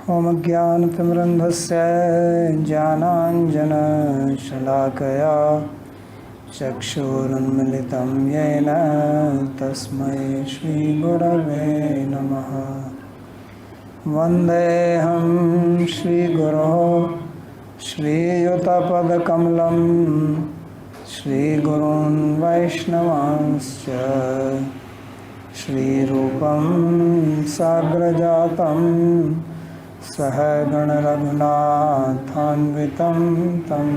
ॐ ज्ञानतिमिरन्धस्य ज्ञानाञ्जनशलाकया चक्षुरुन्मिलितं येन तस्मै श्रीगुरवे नमः। वन्देऽहं श्रीगुरोः श्रीयुतपदकमलं श्रीगुरून् वैष्णवांश्च श्रीरूपं साग्रजातं सहगणरघुनाथान्वितं तं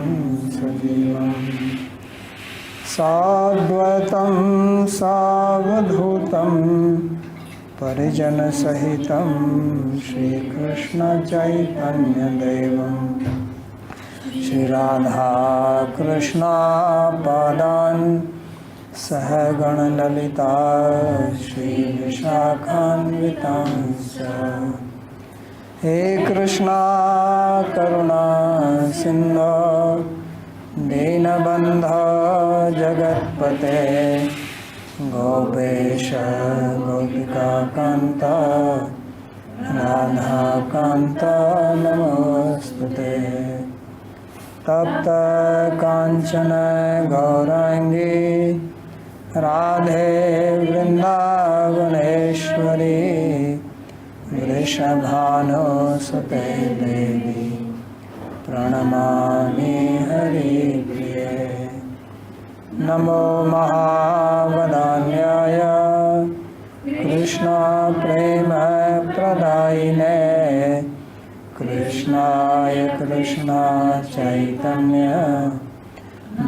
सजीवं साद्वैतं सावधूतं परिजनसहितं श्रीकृष्णचैतन्यदेवं श्रीराधाकृष्णपादान् सहगणललिता श्रीविशाखान्वितांश्च। हे कृष्णा करुणा सिन्धो दीनबन्धो जगत्पते गोपेश गोपिकान्त राधाकान्त नमोस्तुते। तप्त कांचन गौरांगी राधे वृंदावनेश्वरी वृषभानुसुते देवी प्रणमामि हरिप्रिये। नमो महावदान्याय कृष्ण प्रेम प्रदायिने कृष्णाय कृष्ण चैतन्य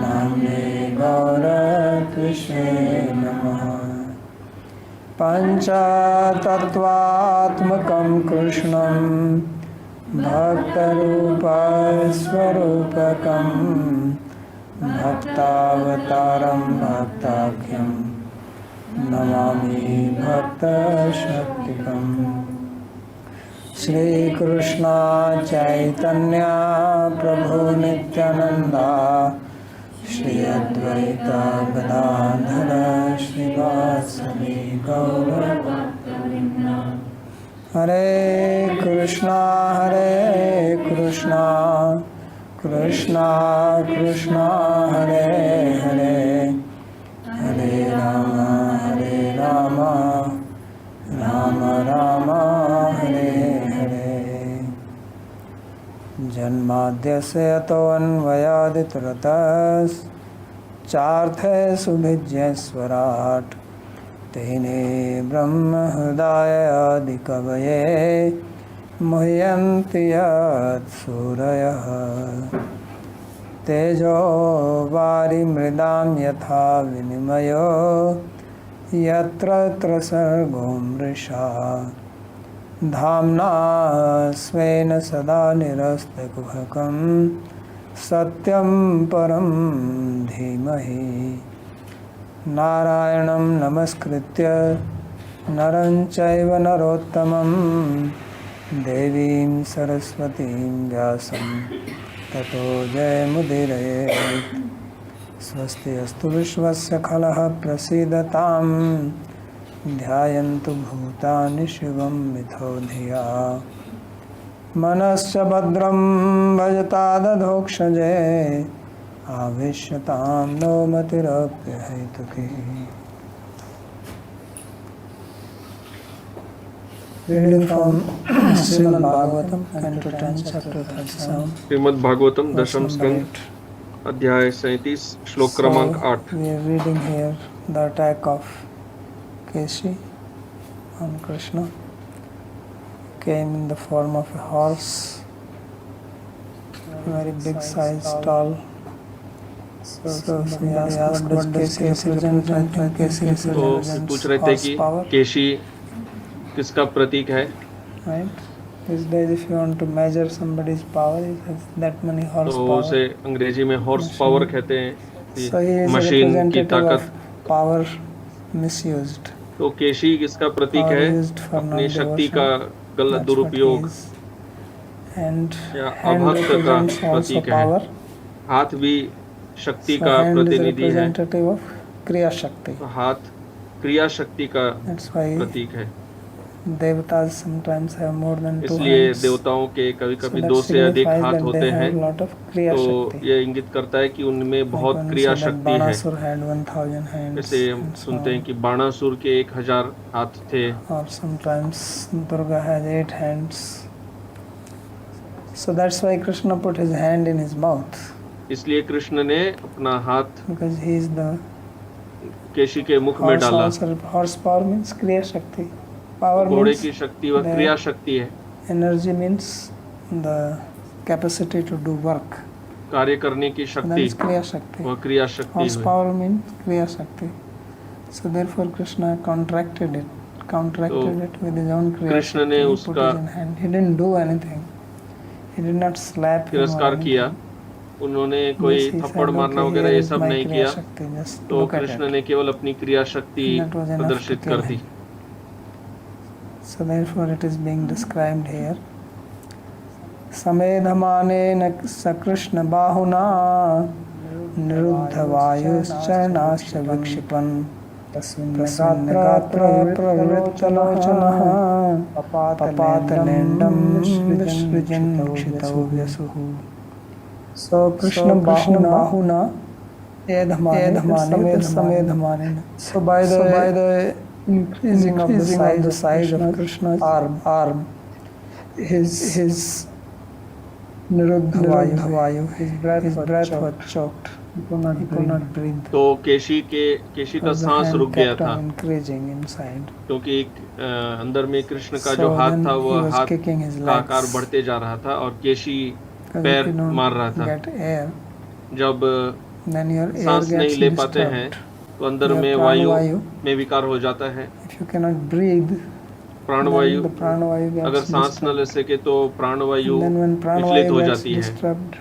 नाम्ने गौरकृष्णे नमः। पञ्चतत्त्वात्मकं कृष्णं भक्तरूपस्वरूपकं भक्तावतारं भक्ताख्यं नमामि भक्तशक्तिकम्। श्री कृष्ण चैतन्य प्रभु नित्यानंदा श्री अद्वैत गदाधर श्रीवासवी गौर हरे कृष्णा कृष्णा कृष्णा हरे हरे हरे राम राम राम हरे हरे। जन्माद्यस्य यतोऽन्वयादितरतश्चार्थे सुभिज्ञस्वराट् तेने ब्रह्महृदायादिकवये मुह्यन्ति यत्सूरयः। तेजो वारिमृदां यथा विनिमयो यत्र त्रिसर्गो मृषा धाम्ना स्वेन सदा निरस्तकुहकं सत्यं परं धीमहि। नारायणं नमस्कृत्य नरं चैव नरोत्तमं देवीं सरस्वतीं व्यासं ततो जयमुदीरयेत्। स्वस्ति अस्तु विश्वस्य खलः प्रसीदतां ध्यायन्तु भूतानि शिवं मिथो धिया। मनश्च भद्रं भजतादधोक्षजे आविश्यतां नो मतिरप्यहैतुकी। Reading from Srimad Bhagavatam, Canto 10, Chapter 37. Srimad Bhagavatam दशम स्कंद अध्याय 37 श्लोक क्रमांक 8। We are reading here the attack of Keshi on Krishna. Came in the form of a horse, very big size, tall. So he asked what does Keshi represent? Keshi तो पूछ रहे थे कि केशी किसका प्रतीक है? Right? These days, if you want to measure somebody's power, it has that many horsepower. तो उसे अंग्रेजी में हॉर्स पावर कहते हैं, So he is a machine की representative ताकत। of power misused. तो केशी किसका प्रतीक है? अपनी शक्ति का गलत दुरुपयोग या अभक्त का प्रतीक है। हाथ भी शक्ति का प्रतिनिधि है। क्रिया शक्ति। हाथ क्रिया शक्ति का प्रतीक है। Devatas sometimes have more than two इसलिए hands. देवताओं के कभी So कभी that 2 से अधिक signifies हाथ that होते they हैं, have a lot of Kriya तो Shakti. ये इंगित करता है कि उनमें Like बहुत when we क्रिया say that शक्ति है। Banasur had 1000 hands जैसे हम and so सुनते हैं on. कि बाणासुर के 1000 हाथ थे, Or sometimes Durga has 8 hands. So that's why Krishna put his hand in his mouth, इसलिए कृष्ण ने अपना हाथ because he is the केशी के मुख में horse. डाला। Also, horsepower means Kriya Shakti. Power घोड़े means की शक्ति वह the क्रिया शक्ति है, energy means the capacity to do work. कार्य करने की So that शक्ति is Kriya Shakti. वह क्रिया शक्ति हुई। Horsepower means Kriya Shakti. So therefore Krishna contracted it with his own Kriya Krishna Shakti. ने He put उसका it in hand. He didn't do anything. He did not slap him or तिरस्कार किया, anything. उन्होंने Just कोई he थप्पड़ said, मारना okay, वगैरह here ये is सब my नहीं Kriya किया, Shakti. Just तो look at कृष्ण it. ने केवल अपनी क्रिया शक्ति And that was enough to प्रदर्शित kill कर दी। him. So therefore it is being described here. समेधमानेन सकृष्ण बाहुना निरुद्धवायुश्चरणाश्च विक्षिपन् तस्मिन् गात्र प्रवृत्तलोचनः पपातलेण्डं विसृजन् क्षितौ व्यसुः. So Krishna bahuna समेधमानेन. So by the increasing of the size of Krishna's arm, his Niruddha Vayu, his breath was choked. He could not breathe. तो केशी का Because the सांस hand रुक गया kept था, on increasing inside. क्योंकि अंदर में कृष्ण का So जो हाथ then था he वह was हाथ kicking his का आकार legs. बढ़ते जा रहा था और केशी Because पैर if you मार रहा don't था। get air, जब then your air सांस नहीं gets ले पाते हैं disturbed. तो अंदर Your में prana वायु vayu. में विकार हो जाता है। If you cannot breathe, प्राणवायु, then the prana gets अगर सांस न ले disturbed. सके तो प्राणवायु And then when prana विचलित हो gets जाती है, disturbed,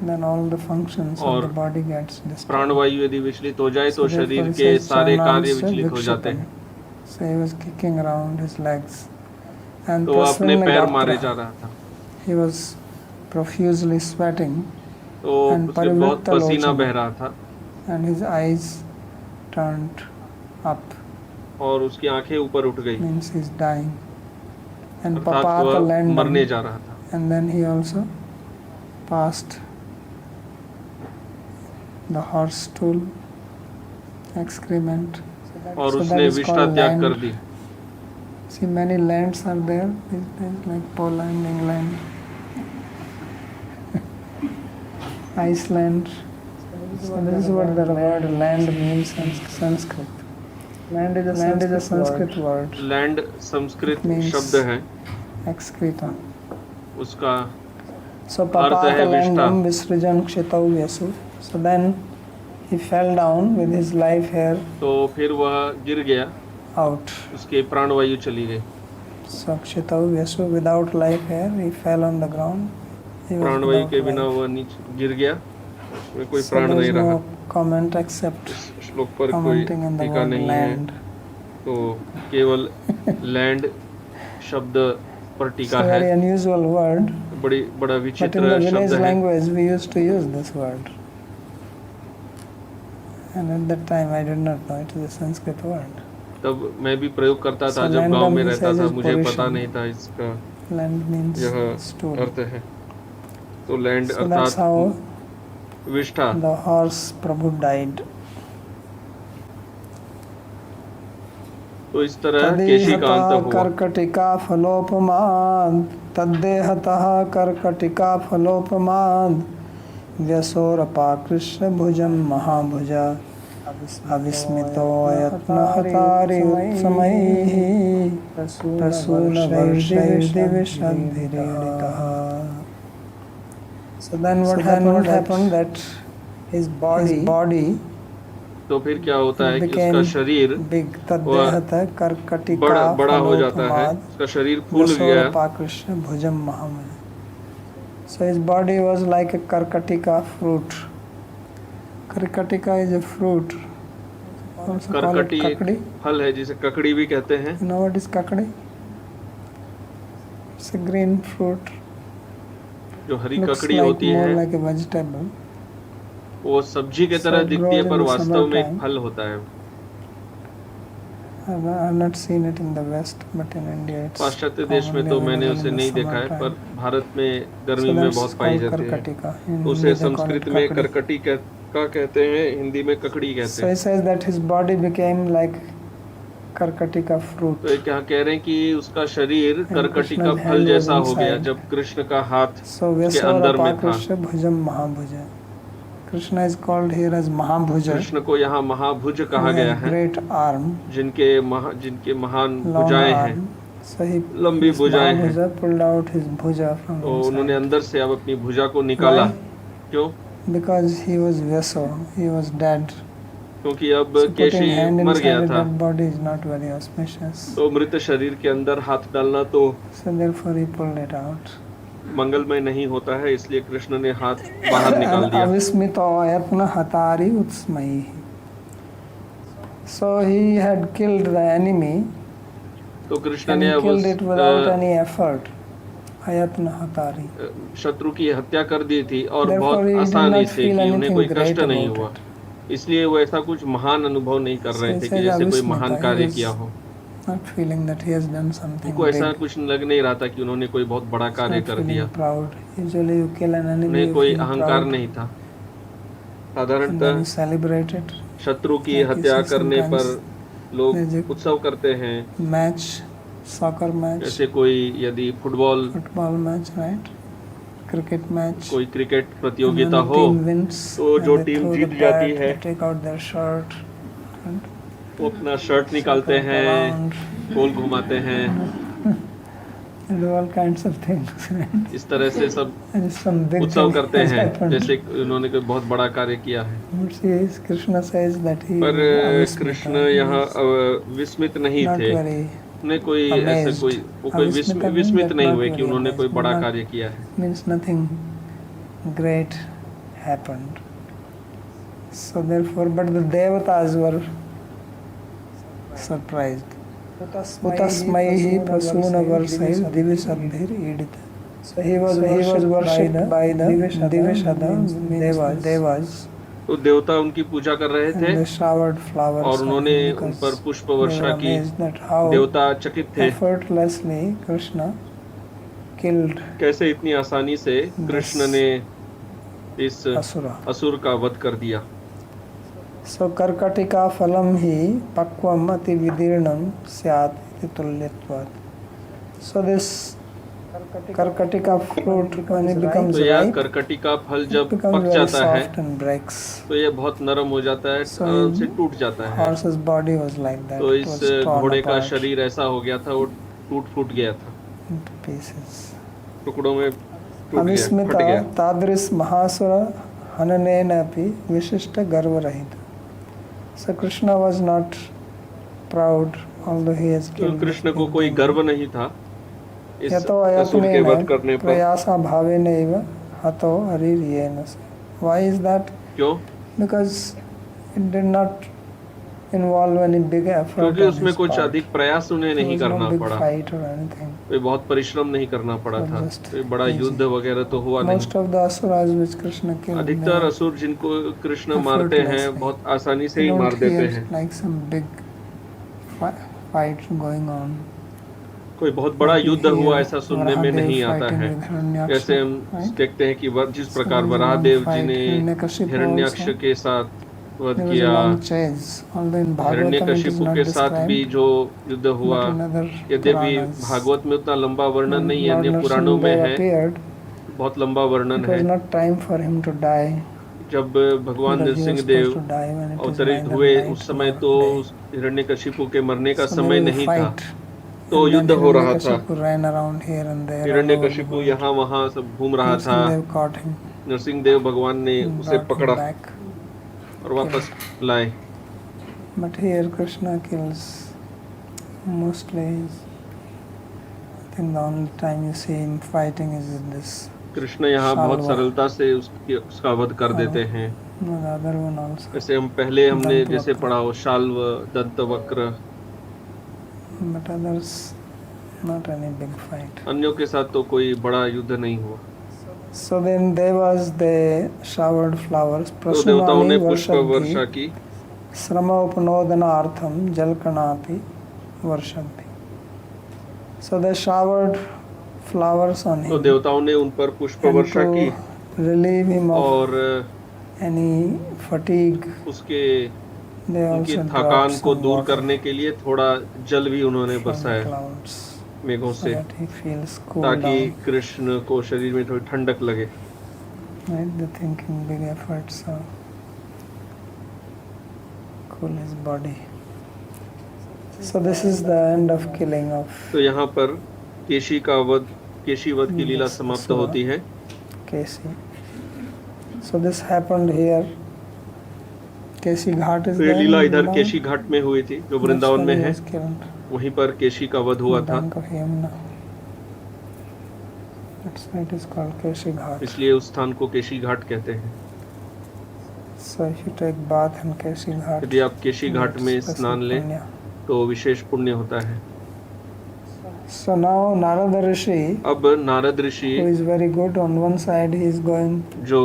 then all the functions of और the body gets disturbed. प्राणवायु यदि विचलित हो जाए तो So शरीर therefore के it says सारे कार्य Charanamsa विचलित हो जाते Vikshipan. हैं। So he was kicking around his legs. And तो वह अपने पैर मारे जा Prasannagatra, रहा था, he was profusely sweating तो and उसके बहुत Parivritta पसीना Lochana. बह रहा था and his eyes turned up, और उसकी आंखें ऊपर उठ गई, means he's dying. And अर्थात Papata वह मरने Landam, जा रहा था। and then he also passed the horse stool, excrement. और So that उसने is विष्ठा called त्याग land. कर दी। See, many lands are there these days, like Poland, England, Iceland. So this is what the word land means in Sanskrit. Land is a Sanskrit word. Land Sanskrit Means- शब्द है, Excreta. उसका So अर्थ है papata विष्ठा। landam visrijan kshitau vyasu. So then he fell down with his life hair तो फिर वह गिर गया, out. उसके प्राणवायु चली गई। So kshitau vyasu, without life hair, he fell on the ground. He was प्राणवायु without के बिना life. वह नीचे गिर गया, उसमें कोई So प्राण there नहीं is रहा। no comment except इस श्लोक पर कोई commenting in the टीका word नहीं है, land. तो केवल लैंड शब्द पर It's टीका a very है। unusual word, बड़ा but in विचित्र the शब्द village है, language we used to use this word. And at that time I did not know it is a Sanskrit word. तब मैं भी प्रयोग करता था So जब गांव में landam, he रहता says, था, is मुझे पता position. नहीं था इसका Land means यह stool. अर्थ है। तो लैंड So that's how अर्थात विष्ठा। the horse Prabhu died. तो इस तरह केशी का अंत हुआ। कर्कटिका फलोपमाद तद्देहतः कर्कटिका फलोपमाद व्यसोरपाकृष्य भुजं महाभुजा अविस्मितो यत्नहतारि उत्समैः प्रसूनवर्षैर्दिविषद्भिरीडितः. So then what happened that his body तो फिर क्या होता है कि became उसका शरीर big. तद्देहतः कर्कटिका बड़ा हो जाता है, फलोपमाद उसका शरीर फूल गया। व्यसोरपाकृष्य भुजं महाभुजा. So his body was like a karkatika fruit. Karkatika is a fruit. Also called Karkati एक kakadi. फल है जिसे ककड़ी भी कहते हैं। You know what is kakadi? It's a green fruit. जो हरी Looks ककड़ी like होती more है like a vegetable. वो सब्जी के तरह So it दिखती है grows पर in the वास्तव में एक summertime. फल होता है। I've not seen it in the West, but in India it's पाश्चात्य देश में तो commonly मैंने available उसे in the नहीं देखा है, summertime. पर भारत में गर्मी So में that's बहुत पाई called जाती है। karkatika. In उसे Hindi they call Sanskrit it में kakadi. करकटी का कहते हैं, हिंदी में ककड़ी कहते So he हैं। says that his body became like karkatika fruit. तो ये क्या कह रहे हैं कि उसका शरीर करकटी का Krishna's फल hand was जैसा हो गया inside. जब कृष्ण का हाथ So उसके अंदर में था। Vyasavara Bhujam Mahabhuja. Krishna is called here as Mahabhuja. Krishna को यहाँ महाभुज कहा He गया has है, great arm, जिनके महान long भुजाएं हैं, arm. So he लंबी his भुजाएं हैं। Mahabhuja pulled out his bhuja from तो उन्होंने inside. अंदर से अब अपनी भुजा को निकाला। Why? क्यों? Because he was Vyaso, he was dead. क्योंकि अब So putting केशी hand मर गया inside a था, dead body is not very auspicious. तो मृत शरीर के अंदर हाथ डालना तो So therefore he pulled it out. मंगलमय नहीं होता है, इसलिए कृष्ण ने हाथ बाहर निकाल दिया। Avismito yatna hatari utsmayi. So he had killed the enemy तो कृष्ण and ने he अब killed it without उस any effort. Ayatna hatari. शत्रु की हत्या कर दी थी और Therefore, बहुत he did आसानी not से feel कि उन्हें anything कोई great कष्ट नहीं about हुआ, it. इसलिए वो ऐसा कुछ महान अनुभव नहीं कर रहे So he थे कि says जैसे कोई Avismita, महान he कार्य was किया हो। not feeling that he has done something उनको ऐसा big. कुछ लग नहीं रहा था कि उन्होंने कोई बहुत बड़ा He's कार्य not कर feeling दिया। proud. Usually you kill an enemy, उन्हें you कोई feel अहंकार proud, नहीं था। and then साधारणतः you celebrate it. शत्रु की Like you हत्या see करने पर sometimes लोग there's a उत्सव करते हैं। match, soccer match, जैसे कोई यदि football, football match, right? Cricket match. कोई क्रिकेट And when प्रतियोगिता the हो, team wins, तो and जो they टीम throw the जीत जाती bat, है they take out their shirt, and वो अपना शर्ट निकालते circle हैं, around, गोल घुमाते हैं। and do all kinds of things. Right? इस तरह से सब And some big उत्सव thing करते has हैं, happened. जैसे उन्होंने कोई बहुत बड़ा कार्य किया है। But see, Krishna says that he पर was avismita, कृष्ण he यहाँ was विस्मित नहीं not थे। very उन्हें कोई ऐसे amazed. वो कोई Avismita means विस्मित that नहीं not हुए कि very उन्होंने कोई amazed, बड़ा not- कार्य किया है। means nothing great happened. So therefore, but the devatas were surprised. Utasmaihi pasuna varsai divisabhir idita. So he was worshipped by the Divishada devas. तो देवता उनकी पूजा कर रहे And थे they showered flowers और on उन्होंने him उन because पर पुष्प they वर्षा were की। amazed that how देवता चकित थे, effortlessly Krishna killed कैसे इतनी आसानी से कृष्ण ने इस Asura. असुर का वध कर दिया। So karkatika phalam hi pakvam ati vidirnam syat iti tulyatvat. So this karkatika fruit when it becomes तो यह ripe, करकटी का फल it जब becomes पक very जाता है soft and breaks. तो यह बहुत नरम हो जाता है, So आराम से टूट जाता है। Horse's body was like that. तो It इस was torn घोड़े का apart शरीर ऐसा हो गया था, वो टूट फूट गया था, into pieces. टुकड़ों में टूट गया, फट Avismita गया। tadris mahasura hananena api vishishta garva rahita. So Krishna was not proud, although he has तो killed. कृष्ण को कोई गर्व नहीं था इस यतो असुर के वध अयत्नेन करने पर। प्रयासा भावेनैव हतो हरिर्येन स. Why is that? क्यों? Because it did not involve any big effort. क्योंकि on उसमें his कुछ part. अधिक प्रयास उन्हें There नहीं was करना no big पड़ा, fight or anything. कोई बहुत परिश्रम नहीं करना पड़ा So था, just कोई बड़ा easy. युद्ध वगैरह तो हुआ नहीं। Most of the asuras which Krishna killed, अधिकतर they असुर जिनको कृष्ण मारते हैं effortlessly. बहुत आसानी से ही don't मार देते hear हैं। like some big fight going on. कोई बहुत बड़ा Like we युद्ध हुआ hear ऐसा सुनने में Varahadev नहीं आता fighting है। with Hiranyaksha, जैसे हम right? देखते हैं कि जिस So प्रकार there was a long Varahadev ji fight. ने Hiranyakashipu हिरण्यक्ष also. के साथ वध There was a किया, long chase. Although in Bhagavatam it is Hiranyakashipu not के साथ भी described, जो युद्ध हुआ, but in other यद्यपि Puranas, भागवत में उतना लंबा वर्णन when नहीं है, Lord अन्य पुराणों में Nrsimhadev है, appeared, बहुत लंबा वर्णन it was है। not time for him to die. जब भगवान Because he was Narasimha supposed Dev to die when it is अवतरित neither हुए, night उस समय nor तो day. हिरण्यकशिपु के मरने का So समय there was a नहीं था, fight. तो And then युद्ध हो रहा था। Hiranyakashipu ran around here and there. all over the Hiranyakashipu world. यहाँ वहाँ सब घूम रहा था। Nrsimhadev caught him Narsingh Dev भगवान ने and उसे brought him पकड़ा back. और वापस लाए। But here Krishna kills mostly. I think the only time you see him fighting is in this. Krishna यहाँ बहुत शाल्वा. सरलता से उसका वध कर देते हैं। No, the other one also. जैसे हमने दंतवक्र. जैसे पढ़ा हो Shalva, Dantavakra, But others, not any big fight. अन्यों के साथ तो कोई बड़ा युद्ध नहीं हुआ। So then devas they showered flowers. तो देवताओं ने Prasunani पुष्प वर्षा varshadhi की, srama upanodana artham jalkanati worship him. So they showered flowers on तो him देवताओं ने उन पर पुष्प and वर्षा की to relieve him of और any fatigue. उसके They उनकी also थकान dropped को some दूर water करने के लिए थोड़ा जल भी उन्होंने from the बरसाया clouds मेघों so से, that he feels cool ताकि down. कृष्ण को शरीर में थोड़ी ठंडक लगे। Right? They're thinking big efforts so cool his body. So this is the end of killing of तो यहाँ पर केशी का वध, केशी वध की लीला समाप्त होती है। Keshi. So this happened here. Keshi Ghat is तो ये there लीला in इधर Vrindavan. केशी घाट में हुई थी, जो That's वृंदावन where में he है। was killed. वहीं पर केशी का वध हुआ The था, bank of Yamuna. That's why it is called Keshi Ghat. इसलिए उस स्थान को केशी घाट कहते हैं। So if you take bath in Keshi Ghat, यदि आप केशी you घाट get में special स्नान लें punya. तो विशेष पुण्य होता है। So now Narada Rishi, अब नारद ऋषि who is very good, on one side he is going जो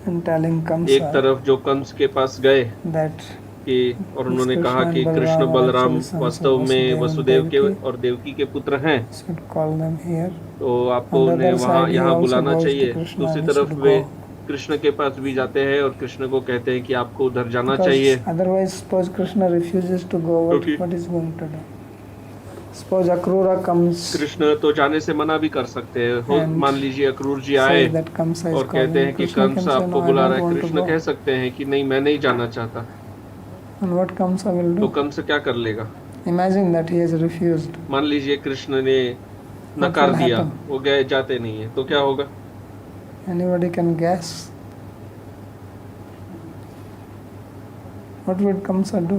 and telling एक Kamsa तरफ जो कंस के पास गए that कि और उन्होंने कहा कृष्ण कि and Krishna Balram Balram actually sons of वास्तव में वसुदेव and वसुदेव के देवकी. और देवकी के पुत्र हैं, should call them here. तो आपको On the उन्हें other वहाँ side, he यहाँ also बुलाना goes to चाहिए। Krishna दूसरी and he तरफ should वे go. कृष्ण के पास भी जाते हैं और कृष्ण को कहते हैं कि आपको उधर जाना Because चाहिए, otherwise, suppose Krishna refuses to go, क्योंकि what is going to do? Suppose Akrura comes, Krishna तो जाने से मना भी कर सकते हैं। हो And मान लीजिए अक्रूर जी आए says that Kamsa is और कहते calling. हैं कि Krishna can कंस say, आपको no, I बुला don't रहा है। want to Krishna go. कह सकते हैं कि नहीं, मैं नहीं जाना चाहता। And what Kamsa will तो do? कंस क्या कर लेगा? Imagine that he has refused. मान लीजिए कृष्ण ने What नकार will दिया, happen? वो गए जाते नहीं है, तो क्या होगा? Anybody can guess. What would Kamsa do?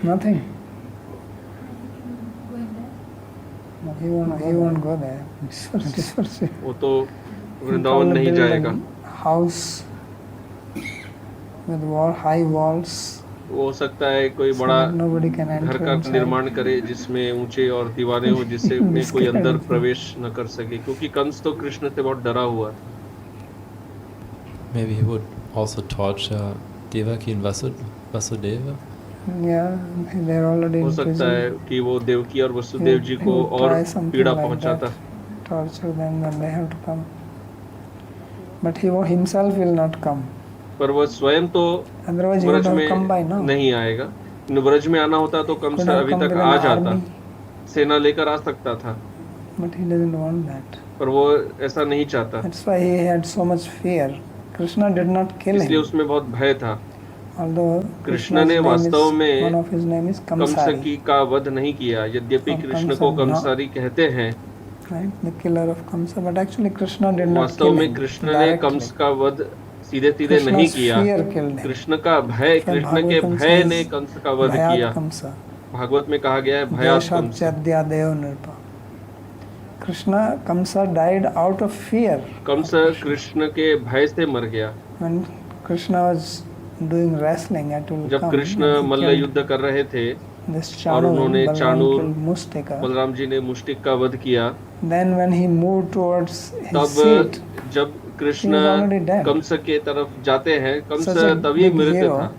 Nothing. No, he won't go there. It is for sure. वो तो वृंदावन नहीं जाएगा। House with high walls. वो हो सकता है कोई So बड़ा that nobody can घर enter का inside. निर्माण करे जिसमें ऊंचे और दीवारें हो, जिससे उन्हें कोई अंदर प्रवेश न कर सके, क्योंकि कंस तो कृष्ण से बहुत डरा हुआ था। Maybe he would also torture Devaki and Vasudeva. Yeah, they're already हो in सकता है prison. कि वो देवकी और वसुदेव जी He को would और try something पीड़ा like पहुंचाता। that, torture them, then they have to come. But he himself will not come. पर वह स्वयं तो Otherwise, he would Braj have come by में now. नहीं आएगा। ब्रज में आना होता तो कम Could से have अभी come तक with आ an जाता, army, सेना लेकर आ सकता था, but he doesn't want that. पर वो ऐसा नहीं चाहता। That's why he had so much fear. Krishna did not kill इसलिए him. उसमें बहुत भय था। Although कृष्ण Krishna's ने name वास्तव is, में one of his name is Kans Kamsari, की का वध नहीं किया, यद्यपि और कृष्ण को कंस कंसारी कहते हैं। right? The killer of Kamsa. But actually Krishna did not वास्तव kill में him कृष्ण ने directly. कंस का वध सीधे सीधे नहीं Krishna's किया। fear killed him. कृष्ण का भय, From कृष्ण के Bhagavatam भय says, ने कंस का वध Bhayat किया। Kamsa. भागवत में कहा गया है भयात Kans. Deo Nirpa. Krishna, Kamsa died out of fear. Kans Krishna के भय से मर गया। When Krishna was doing wrestling at जब Ulkam, कृष्ण मल्ल युद्ध कर रहे थे this और Chanur, उन्होंने Balaram Chanur, killed Mustika. Balram ji ने मुष्टिक का वध किया, Then when he moved towards his तब seat, जब Krishna He was already dead. Kans के तरफ जाते हैं, कंस Such a तभी big मृत hero. था।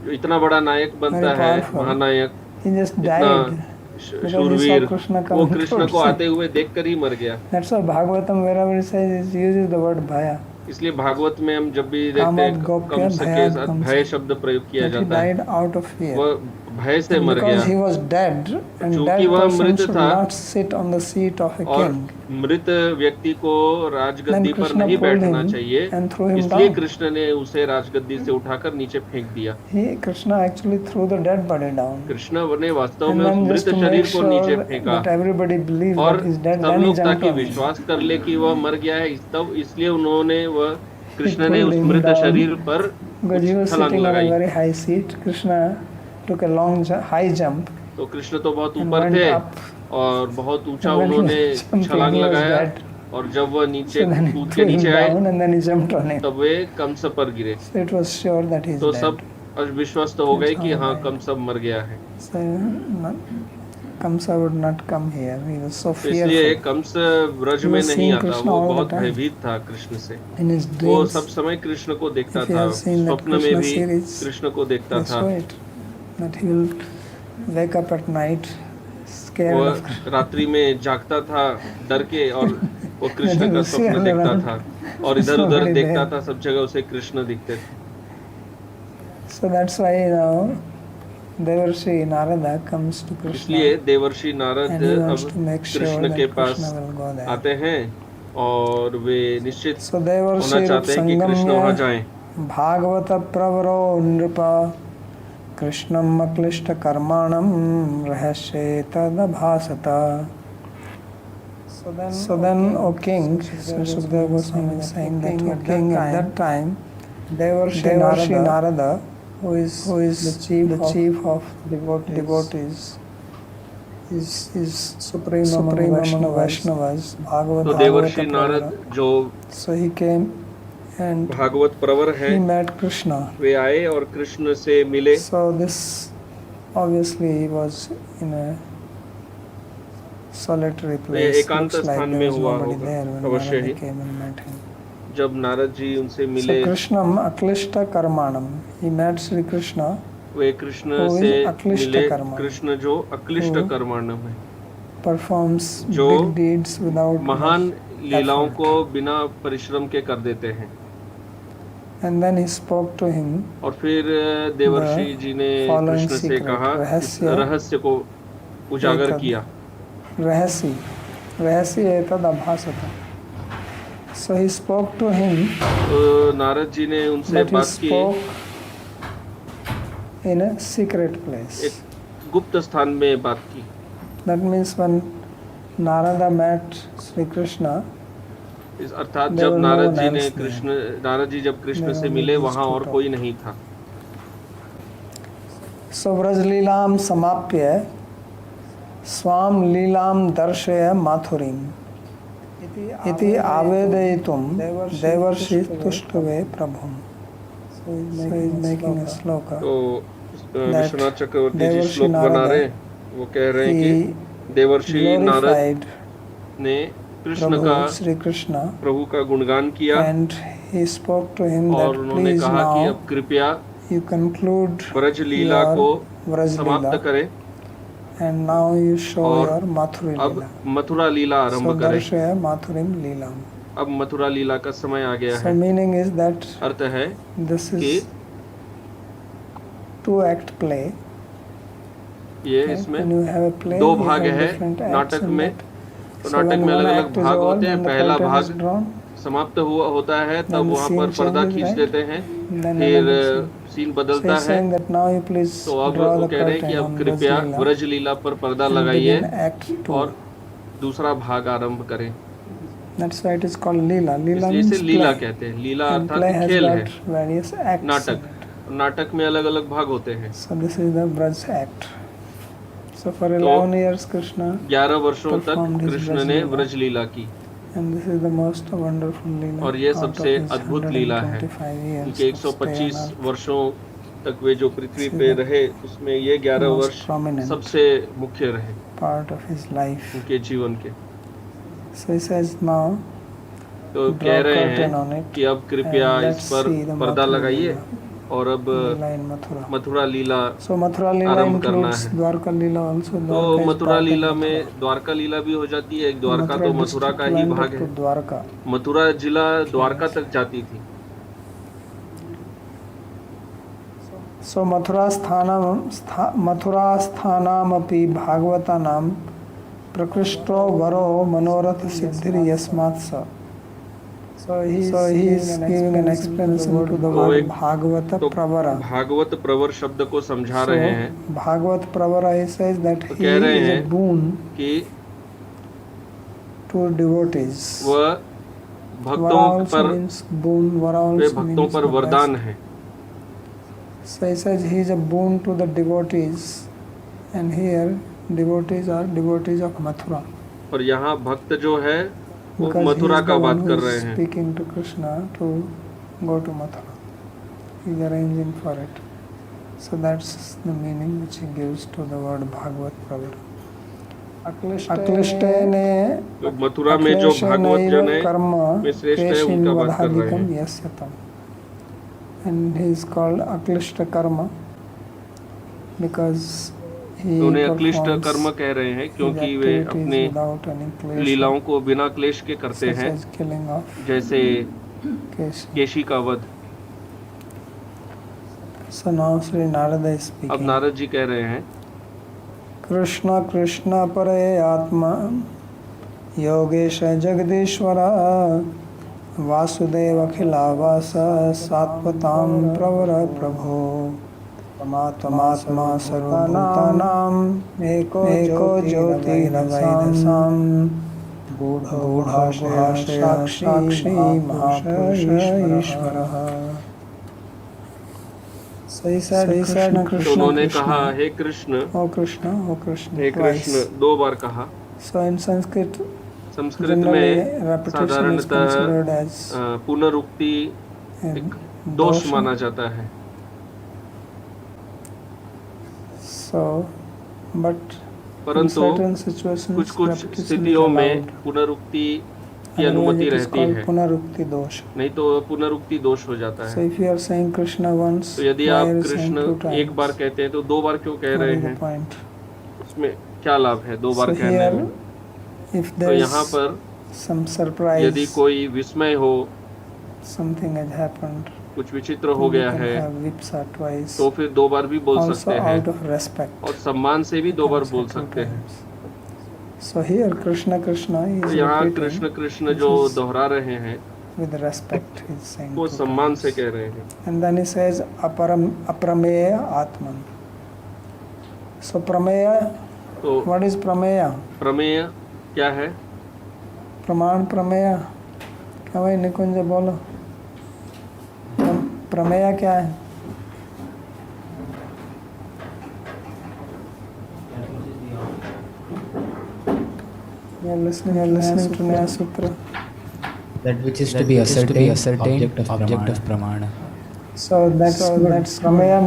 जो इतना बड़ा नायक बनता Very है, powerful. महानायक, he just इतना died. Because he शूरवीर, saw Krishna वो coming कृष्ण towards को him. आते हुए देखकर ही मर गया। That's why Bhagavatam, wherever it says, it uses the word Bhaya. इसलिए भागवत में हम जब भी देखते कामोद हैं गोप्य कंस के भयाद साथ कंस। भय शब्द प्रयोग किया But he जाता है। died out of fear. वह भय से And मर because he गया, was dead, and चूंकि dead वह person मृत should था not sit on the seat of a और king. मृत व्यक्ति को राजगद्दी Then पर Krishna नहीं pulled बैठना him चाहिए, and threw him इसलिए down. कृष्ण ने उसे राजगद्दी से उठाकर नीचे फेंक दिया। Krishna actually threw the dead body down. Krishna ने वास्तव And में उस then मृत just to शरीर make को नीचे sure फेंका that everybody believes और that he's dead, सब then he लोग jumped ताकि on him. विश्वास कर ले कि वह मर गया है, तब इसलिए उन्होंने वह कृष्ण ने pulled उस him मृत down. शरीर पर Because he was छलांग sitting on a लगाई। very high seat. Krishna took a long high jump तो कृष्ण तो बहुत and ऊपर went थे up. और बहुत ऊंचा And when he उन्होंने was jumping, छलांग he was लगाया dead. और जब वह नीचे So then he कूद के threw him नीचे आए down and then he jumped on him. तब वे कंस पर गिरे। So it was sure that he's तो dead. सब विश्वास तो हो गए कि हाँ कंस अब मर गया है। So Kamsa would not come here. He was so तो इसलिए fearful. कंस ब्रज He में was नहीं seeing आता, Krishna वो all the बहुत time. भयभीत था कृष्ण से। In his वो dreams, सब समय कृष्ण को देखता if you था, have seen that स्वप्न में Krishna भी series, कृष्ण को देखता they था। show it that he will wake up at night scared वह of रात्रि में जागता था डर के, और वो कृष्ण का See all स्वप्न देखता around. था, और इधर उधर Somebody देखता there. था, सब जगह उसे कृष्ण दिखते थे। So that's why now Devarshi Narada comes to Krishna इसलिए देवर्षि नारद and he wants अब to make sure कृष्ण के that pass Krishna will go there. आते हैं और वे निश्चित So होना Devarshi चाहते हैं कि कृष्ण वहाँ जाएं। Bhagavata pravaro nripa Krishnam aklishta karmanam rahasye tadabhasata. So then, O king, Sukadeva Goswami is saying that, O king, at that time, Devarshi Narada, who is the chief of devotees, is supreme among Vaishnavas, तो देवर्षि नारद जो So he came and Bhagavat प्रवर he हैं, met Krishna. वे आए और कृष्ण से मिले। So this obviously he was in a solitary place. एकांत Looks like स्थान there में was हुआ nobody होगा, there when अवश्य Narada he. came and met him. जब नारद जी उनसे So मिले, Krishnam aklishta karmanam. He met Sri Krishna way Krishna who से is अक्लिष्ट मिले, कर्म। कृष्ण जो अक्लिष्ट Who कर्माणम है, performs जो big deeds without महान much लीलाओं effort. को बिना परिश्रम के कर देते हैं। And then he spoke to him और फिर देवर्षि जी ने following कृष्ण से secret, कहा, इस रहस्य रहस्य को उजागर एतद् किया। रहस्य एतद् अभासत. So he spoke to him, तो नारद जी ने उनसे but he बात की, spoke in a secret place. एक गुप्त स्थान में बात की। That means when Narada met Sri Krishna, इस अर्थात There जब were no नारद one जी ने else there. नारद जी जब कृष्ण There से were मिले, only वहाँ these और two कोई नहीं था। so व्रजलीलाम समाप्य स्वाम लीलाम दर्शय माथुरीम इति आवेदयितुम देवर्षि तुष्टवे प्रभुम. So he is making a sloka. तो That विश्वनाथ चक्रवर्ती जी देवर्षि श्लोक बना नारद रहे, वो कह रहे हैं He कि देवर्षि नारद glorified ने कृष्ण का, Prabhu Sri Krishna प्रभु का गुणगान किया, and he spoke to him और that उन्होंने please कहा कि now अब कृपया you conclude Braj Leela your को Vraj समाप्त Leela करें and now you show और your Mathuri अब Leela. मथुरा लीला So आरंभ करें। Darshaya Mathurim Leelam. अब मथुरा लीला का समय आ गया So है। meaning is that अर्थ है this कि is two-act play. ये Right? इसमें When you have a play, दो you भाग have है different acts नाटक in में। that. तो So नाटक when में one अलग अलग act is भाग over, होते हैं। then the पहला curtain is भाग drawn, समाप्त हुआ होता है, तब then the वहाँ scene पर पर्दा changes, खींच right? देते हैं, then फिर another scene. सीन So बदलता he's है। saying that now you please तो अब draw वो the कह रहे हैं कि curtain अब on कृपया Vraj Leela ब्रज लीला पर पर्दा and लगाइए begin Act 2. और दूसरा भाग आरंभ करें। That's why it is called Leela. Leela इसलिए means इसे लीला play. कहते हैं। लीला And play अर्थात has खेल है, got various acts in नाटक। it. नाटक में अलग अलग भाग होते हैं। So this is the Braj act. So for तो 11 years Krishna 11 वर्षों तक performed his कृष्ण Braj ने Leela. व्रज लीला की, And this is the most wonderful Leela. और ये out of सबसे his अद्भुत लीला है। 125 years उनके of stay on 125 earth. वर्षों तक वे जो पृथ्वी See पे the रहे, उसमें ये 11 most वर्ष prominent सबसे मुख्य रहे part of his life. उनके जीवन के। So he says now तो draw कह रहे curtain on हैं it कि अब कृपया and इस let's पर see the पर्दा Mathura लगाइए Leela. और अब Leela in Mathura. Mathura Leela. So Mathura Leela आरंभ करना includes है। Dwarka Leela also. तो Dwarka is Mathura part of Leela Mathura. में द्वारका लीला भी हो जाती है। एक द्वारका Mathura तो मथुरा district का ही went भाग up है। to Dwarka. मथुरा जिला द्वारका तक जाती थी। So Mathura sthanamapि Bhagavatanam prakrishto varo manorath siddhir yasmatsa. So he is giving an explanation to the तो word एक Bhagavata तो pravara. भागवत प्रवर शब्द को समझा So रहे हैं Bhagavat pravara, he says that तो he कह रहे is a हैं boon कि to devotees. वह Vara भक्तों also पर means boon. Vara वे also भक्तों means पर the वरदान best. है। So he says he is a boon to the devotees, and here devotees are devotees of Mathura. और यहाँ भक्त जो है वो Because he मथुरा is का the बात one कर who रहे is हैं। speaking to Krishna to go to Mathura. He is arranging for it. So that's the meaning which he gives to the word Bhagavat Pravara. अक्लिष्टे ने तो मथुरा में जो भागवत जन है कर्म में श्रेष्ठ है उनका बात कर रहे हैं। यस्यतम. And he is called Aklishta Karma because he तो उन्हें अक्लिष्ट performs कर्म कह रहे हैं his क्योंकि वे activities अपने without any क्लेश, लीलाओं को बिना क्लेश के करते such हैं, as killing of जैसे Keshi. केशी का वध। So now Sri Narada is अब speaking. नारद जी कह रहे हैं, कृष्ण कृष्ण परे आत्मा योगेश जगदीश्वर वासुदेव अखिलावास सात्वतां प्रवर प्रभो परमात्मा सर्वभूतानां एको ज्योतिरवैधसां गूढाशय साक्षी महापुरुष ईश्वरः। सही साइड तो उन्होंने कहा, हे कृष्ण, ओ कृष्ण, ओ कृष्ण, हे कृष्ण 2 बार कहा। सो इन संस्कृत संस्कृत में साधारणतः पुनरुक्ति एक दोष माना जाता है। सो बट परंतु कुछ स्थितियों में पुनरुक्ति की अनुमति रहती है, पुनरुक्ति दोष, नहीं तो पुनरुक्ति दोष हो जाता है। So if you are saying Krishna once, तो यदि आप कृष्ण 1 बार कहते हैं तो 2 बार क्यों कह रहे हैं? उसमें क्या लाभ है 2 बार कहने में? तो यहाँ पर some surprise, यदि कोई विस्मय हो, something has happened, कुछ विचित्र हो गया है, तो फिर 2 बार भी बोल सकते हैं, out of respect, और सम्मान से भी 2 बार बोल सकते हैं। So here Krishna Krishna is यहाँ कृष्ण कृष्ण जो दोहरा रहे हैं with respect, he is saying वो सम्मान से कह रहे हैं। And then he says aprameya atman. So prameya, तो what is prameya? प्रमेय क्या है? प्रमाण प्रमेय क्या भाई निकुंज बोलो, प्रमेय क्या है? You're listening to Nyaya Sutra. That which is to be ascertained, object of pramana. So that's prameya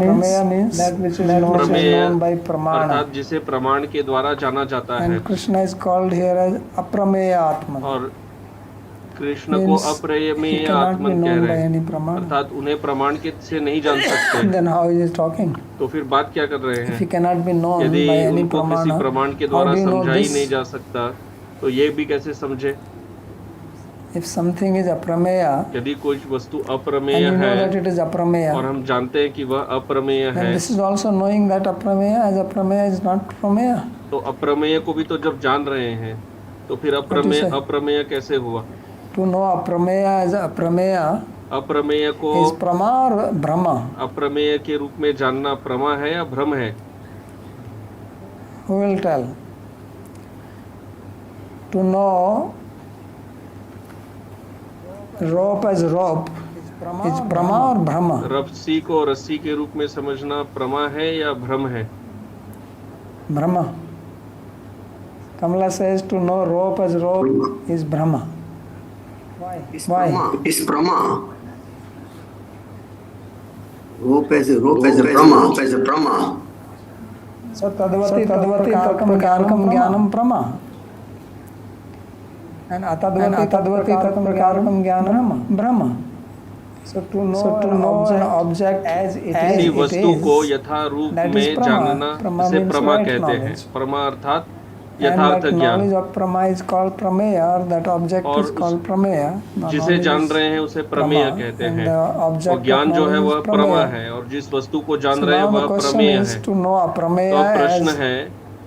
means that which is known by pramana. अर्थात जिसे प्रमाण के द्वारा जाना जाता है। And Krishna is called here as aprameya atman. और कृष्ण को अप्रमेय आत्मन कह रहे हैं, अर्थात उन्हें प्रमाण के से नहीं जान सकते। Then how is he talking? तो फिर बात क्या कर रहे हैं? If he cannot be known यदि by any उनको किसी pramana, प्रमाण के द्वारा समझा ही नहीं जा सकता तो ये भी कैसे समझे? If something is aprameya, यदि कोई वस्तु and अप्रमेय you know है that it is aprameya, और हम जानते हैं कि वह अप्रमेय है, and this is also knowing that aprameya is not prameya. तो अप्रमेय को भी तो जब जान रहे हैं तो फिर अप्रमेय कैसे हुआ? To know aprameya as aprameya अप्रमेय को is prama or brahma? अप्रमेय के रूप में जानना प्रमा है या भ्रम है? Who will tell? To know rope as rope is prama or brahma? रस्सी को रस्सी के रूप में समझना प्रमा है या भ्रम है? Brahma. Kamala says to know rope as rope is brahma. Why? Is Brahma. Rope as a Brahma. So tadvati tarkam jnanam prama. And atadvati tarkam jnanam brahma. So to know an object as it किसी is, वस्तु को यथा रूप में जानना इसे प्रमा कहते हैं। प्रमा अर्थात यथार्थ and that ज्ञान। knowledge of prama is called prameya, or that object is called prameya. जिसे जान रहे हैं उसे प्रमेय कहते हैं, और ज्ञान जो है वह प्रमा है, और जिस वस्तु को जान रहे हैं वह प्रमेय है। तो प्रश्न है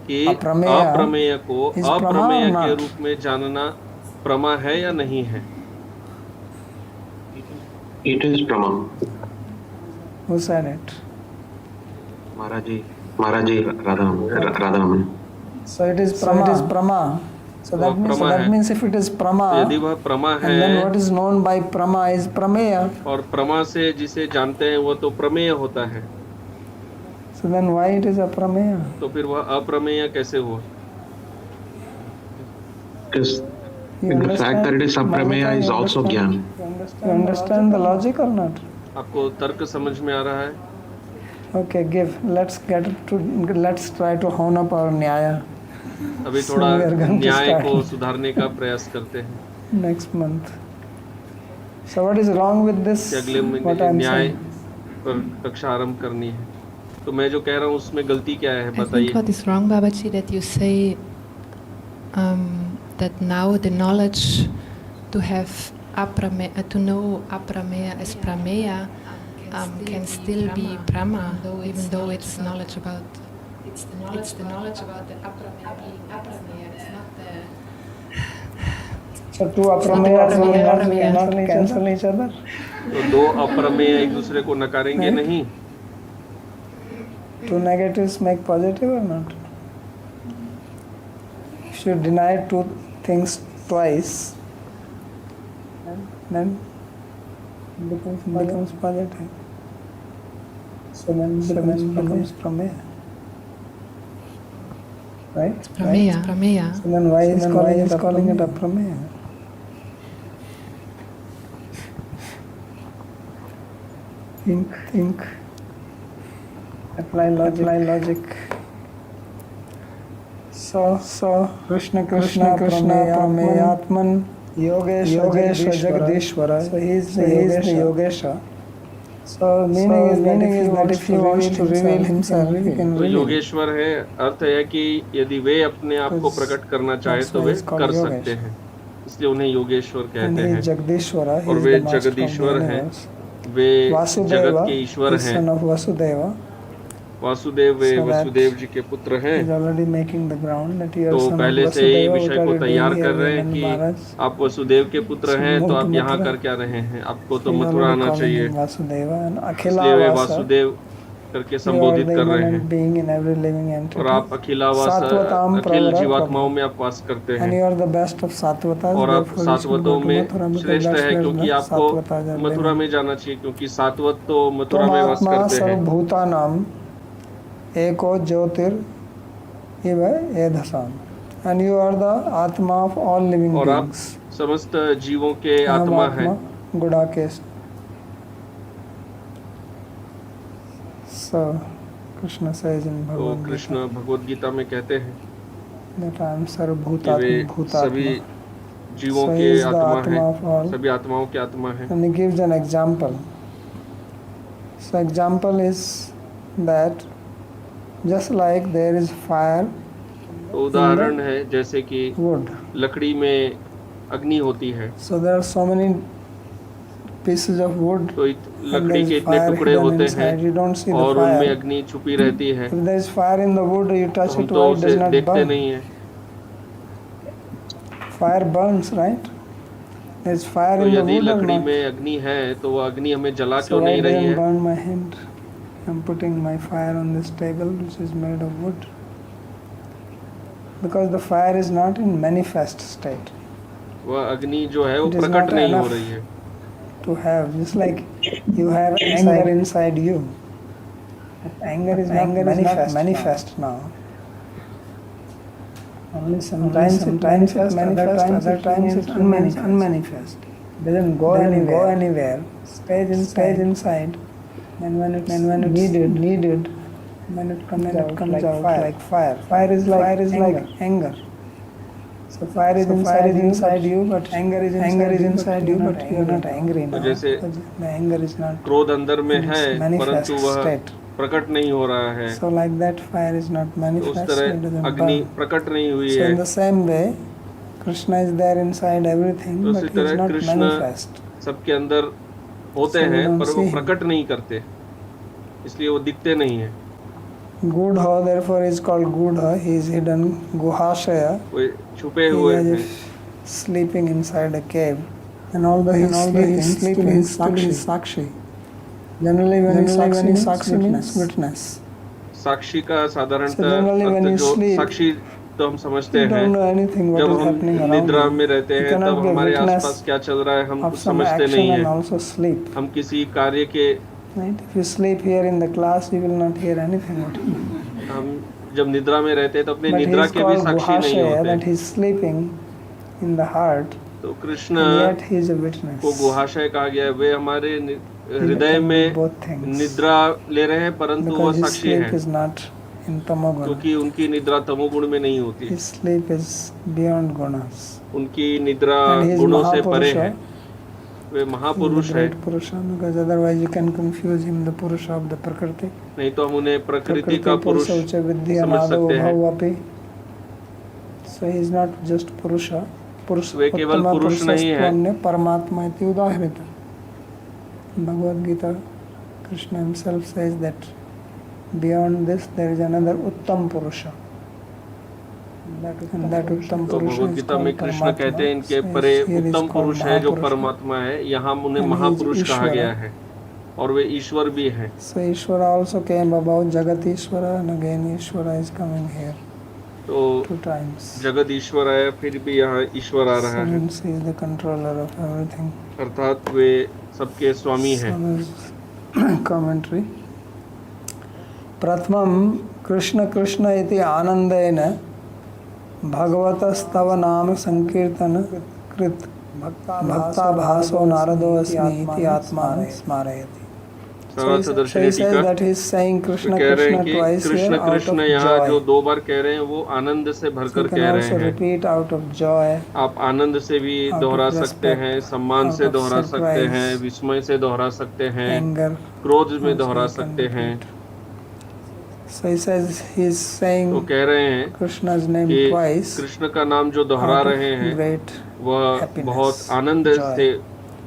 कि अप्रमेय को अप्रमेय के रूप में जानना प्रमा है या नहीं है? It is Brahma. Who said it? Maharaji Radharaman. So it is prama. So that means if it is prama, यदि वह प्रमा है, and then what is known by prama is prameya. और प्रमा से जिसे जानते हैं वो तो प्रमेय होता है। So then why it is aprameya? तो फिर वह अप्रमेय कैसे हुआ? Because the fact that it is Aprameya is also Gyan. You understand the logic or not? आपको तर्क समझ में आ रहा है? Okay, let's try to hone up our nyaya. अभी थोड़ा न्याय को सुधारने का प्रयास करते हैं next month. So what is wrong with this? कि अगले महीने न्याय पर कक्षा आरंभ करनी है। तो मैं जो कह रहा हूँ उसमें गलती क्या है I think बताइए। what is wrong, Babaji, that you say that now the knowledge to have to know aprameya as prameya can still be Brahma, even though it's knowledge about the knowledge about the aprameya being aprameya. It's not the So two aprameya will not cancel each other. तो दो अप्रमेय एक दूसरे को नकारेंगे नहीं। Two negatives make positive or not? If you deny two things twice, then becomes positive. So then becomes prameya. Right? prameya. So then why is calling it aprameya? Think. Apply logic. So Krishna Prameyatman Yogesha Jagadishwara. So he is the Yogesha. So meaning is that if he wants to reveal himself, he can तो reveal. Yogeshwar है, अर्थ है कि यदि वे अपने आप को प्रकट करना चाहे तो वे कर सकते हैं, इसलिए उन्हें योगेश्वर कहते हैं। Jagdishwara, और वे जगदीश्वर हैं, वे जगत के ईश्वर हैं। son of Vasudeva. वासुदेव वे वसुदेव जी के पुत्र हैं। तो पहले से ही विषय को तैयार कर रहे हैं कि आप वसुदेव के पुत्र हैं, तो आप यहाँ कर क्या रहे हैं, आपको तो मथुरा आना चाहिए, इसलिए वे वासुदेव करके संबोधित कर रहे हैं। और आप अखिल जीवात्माओं में आप वास करते हैं, और आप सात्वतों में श्रेष्ठ है, क्योंकि आपको मथुरा में जाना चाहिए, क्योंकि सात्वत तो मथुरा में वास करते हैं। एको ज्योतिर इव एधसाम, and you are the Atma of all living और आप beings. समस्त जीवों के आत्मा हैं। Gudakesh. So Krishna says in तो Bhagavad कृष्ण Gita भगवद गीता में कहते हैं that I am कि वे Sarvabhutatma. सभी जीवों So के he is the आत्मा Atma of all. हैं, सभी आत्माओं के आत्मा हैं। And he gives an example. So example is that just like there is fire, तो उदाहरण है जैसे कि wood. लकड़ी में अग्नि होती है, So there are so many pieces of wood. तो लकड़ी के इतने टुकड़े होते हैं और उनमें अग्नि छुपी रहती है, If there is fire in the wood, you touch हम it, तो why it उसे does not देखते burn? नहीं है। Fire burns, right? There is fire तो in the यदि wood or लकड़ी not? में अग्नि है तो वो अग्नि हमें जला So क्यों why नहीं रही doesn't है? burn my hand? I'm putting my fire on this table, which is made of wood. Because the fire is not in manifest state. वह अग्नि जो है वो It is प्रकट not नहीं हो enough. रही है। To have, just like you have anger inside you. Anger is not manifest now. Only sometimes it manifests, other times it remains unmanifest. Doesn't go anywhere. Stays inside. And when it's needed, then it comes out like fire. Fire is like anger. So fire is inside you, but anger is inside you, but you are not angry now. जैसे The anger is not क्रोध अंदर में है, manifest परंतु वह state. प्रकट नहीं हो रहा है। So like that, fire is not तो उस manifest. It तरह doesn't अग्नि burn. प्रकट नहीं हुई So है। in the same way, Krishna is there inside everything, तो but उसी he is तरह not कृष्ण manifest. सबके अंदर होते So we हैं, don't पर see वो him. प्रकट नहीं करते, इसलिए वो दिखते नहीं है। Gudha, therefore, is called Gudha. He is hidden. Guhashaya. वो छुपे He हुए is हैं। if sleeping inside a cave. And although he is sleeping, he is Sakshi. Generally, when he is Sakshi means witness. साक्षी का साधारणतः So generally when earth you जो sleep, साक्षी तो हम समझते You हैं, don't know anything what जब is हम happening around निद्रा you. में रहते You हैं cannot तब be a हमारे witness आसपास क्या चल रहा है हम of कुछ some समझते action नहीं and हैं। also sleep. हम किसी कार्य के Right? If you sleep here in the class, you will not hear anything. What he हम जब निद्रा में रहते हैं तो अपने But he निद्रा is के भी called साक्षी नहीं Guhashaya, that होते। he is sleeping in the heart, तो Krishna and yet he is a witness. को गुहाशय कहा गया है, वे हमारे He हृदय can do में both things. निद्रा ले रहे हैं, परंतु वह Because his साक्षी sleep है, is not in Tamoguna. क्योंकि उनकी निद्रा तमोगुण में नहीं होती, His sleep is beyond gunas. उनकी निद्रा And he is गुणों से परे Mahapurusha. है। वे महापुरुष है, because otherwise you can confuse him the Purusha of the Prakriti. नहीं तो हम उन्हें प्रकृति का पुरुष समझ सकते हैं। So he is not just Purusha. वे केवल पुरुष नहीं है, परमात्मा इति उदाहृत। Bhagavad Gita, Krishna himself says that beyond this there is another Uttam Purusha. And that Uttam तो Purusha भगवद is गीता में called कृष्ण कहते हैं इनके Paramatma. परे Here is उत्तम called पुरुष है जो Mahapurusha. परमात्मा है, यहाँ उन्हें And he is महापुरुष कहा Ishvara. गया है और वे ईश्वर भी हैं। So Ishvara also came about Jagat Ishvara, and again Ishvara is coming here तो 2 times. जगत ईश्वर है, फिर भी यहाँ ईश्वर आ रहा So है, means he is the controller of everything. अर्थात वे सबके स्वामी हैं। Some is commentary. प्रथमं कृष्ण कृष्ण इति आनंदेन भगवतस्तव नाम संकीर्तन कृत भक्ताभासो नारदो अस्मि इति आत्मानं स्मारयति. सारस्वत So दर्शनी he says टीका that he is saying Krishna कह रहे Krishna हैं कि twice Krishna here out Krishna of यहाँ जो joy. 2 बार कह रहे हैं वो आनंद से You भरकर can कह रहे also हैं। repeat out of joy, आप आनंद से भी out of दोहरा सकते respect, हैं, सम्मान out से of दोहरा सकते surprise, हैं, विस्मय से दोहरा सकते हैं, anger. क्रोध में also दोहरा you can सकते हैं। repeat. So he says he is तो saying कह रहे हैं Krishna's name कि twice कृष्ण का नाम जो दोहरा out of रहे हैं great वह happiness, बहुत आनंद joy. से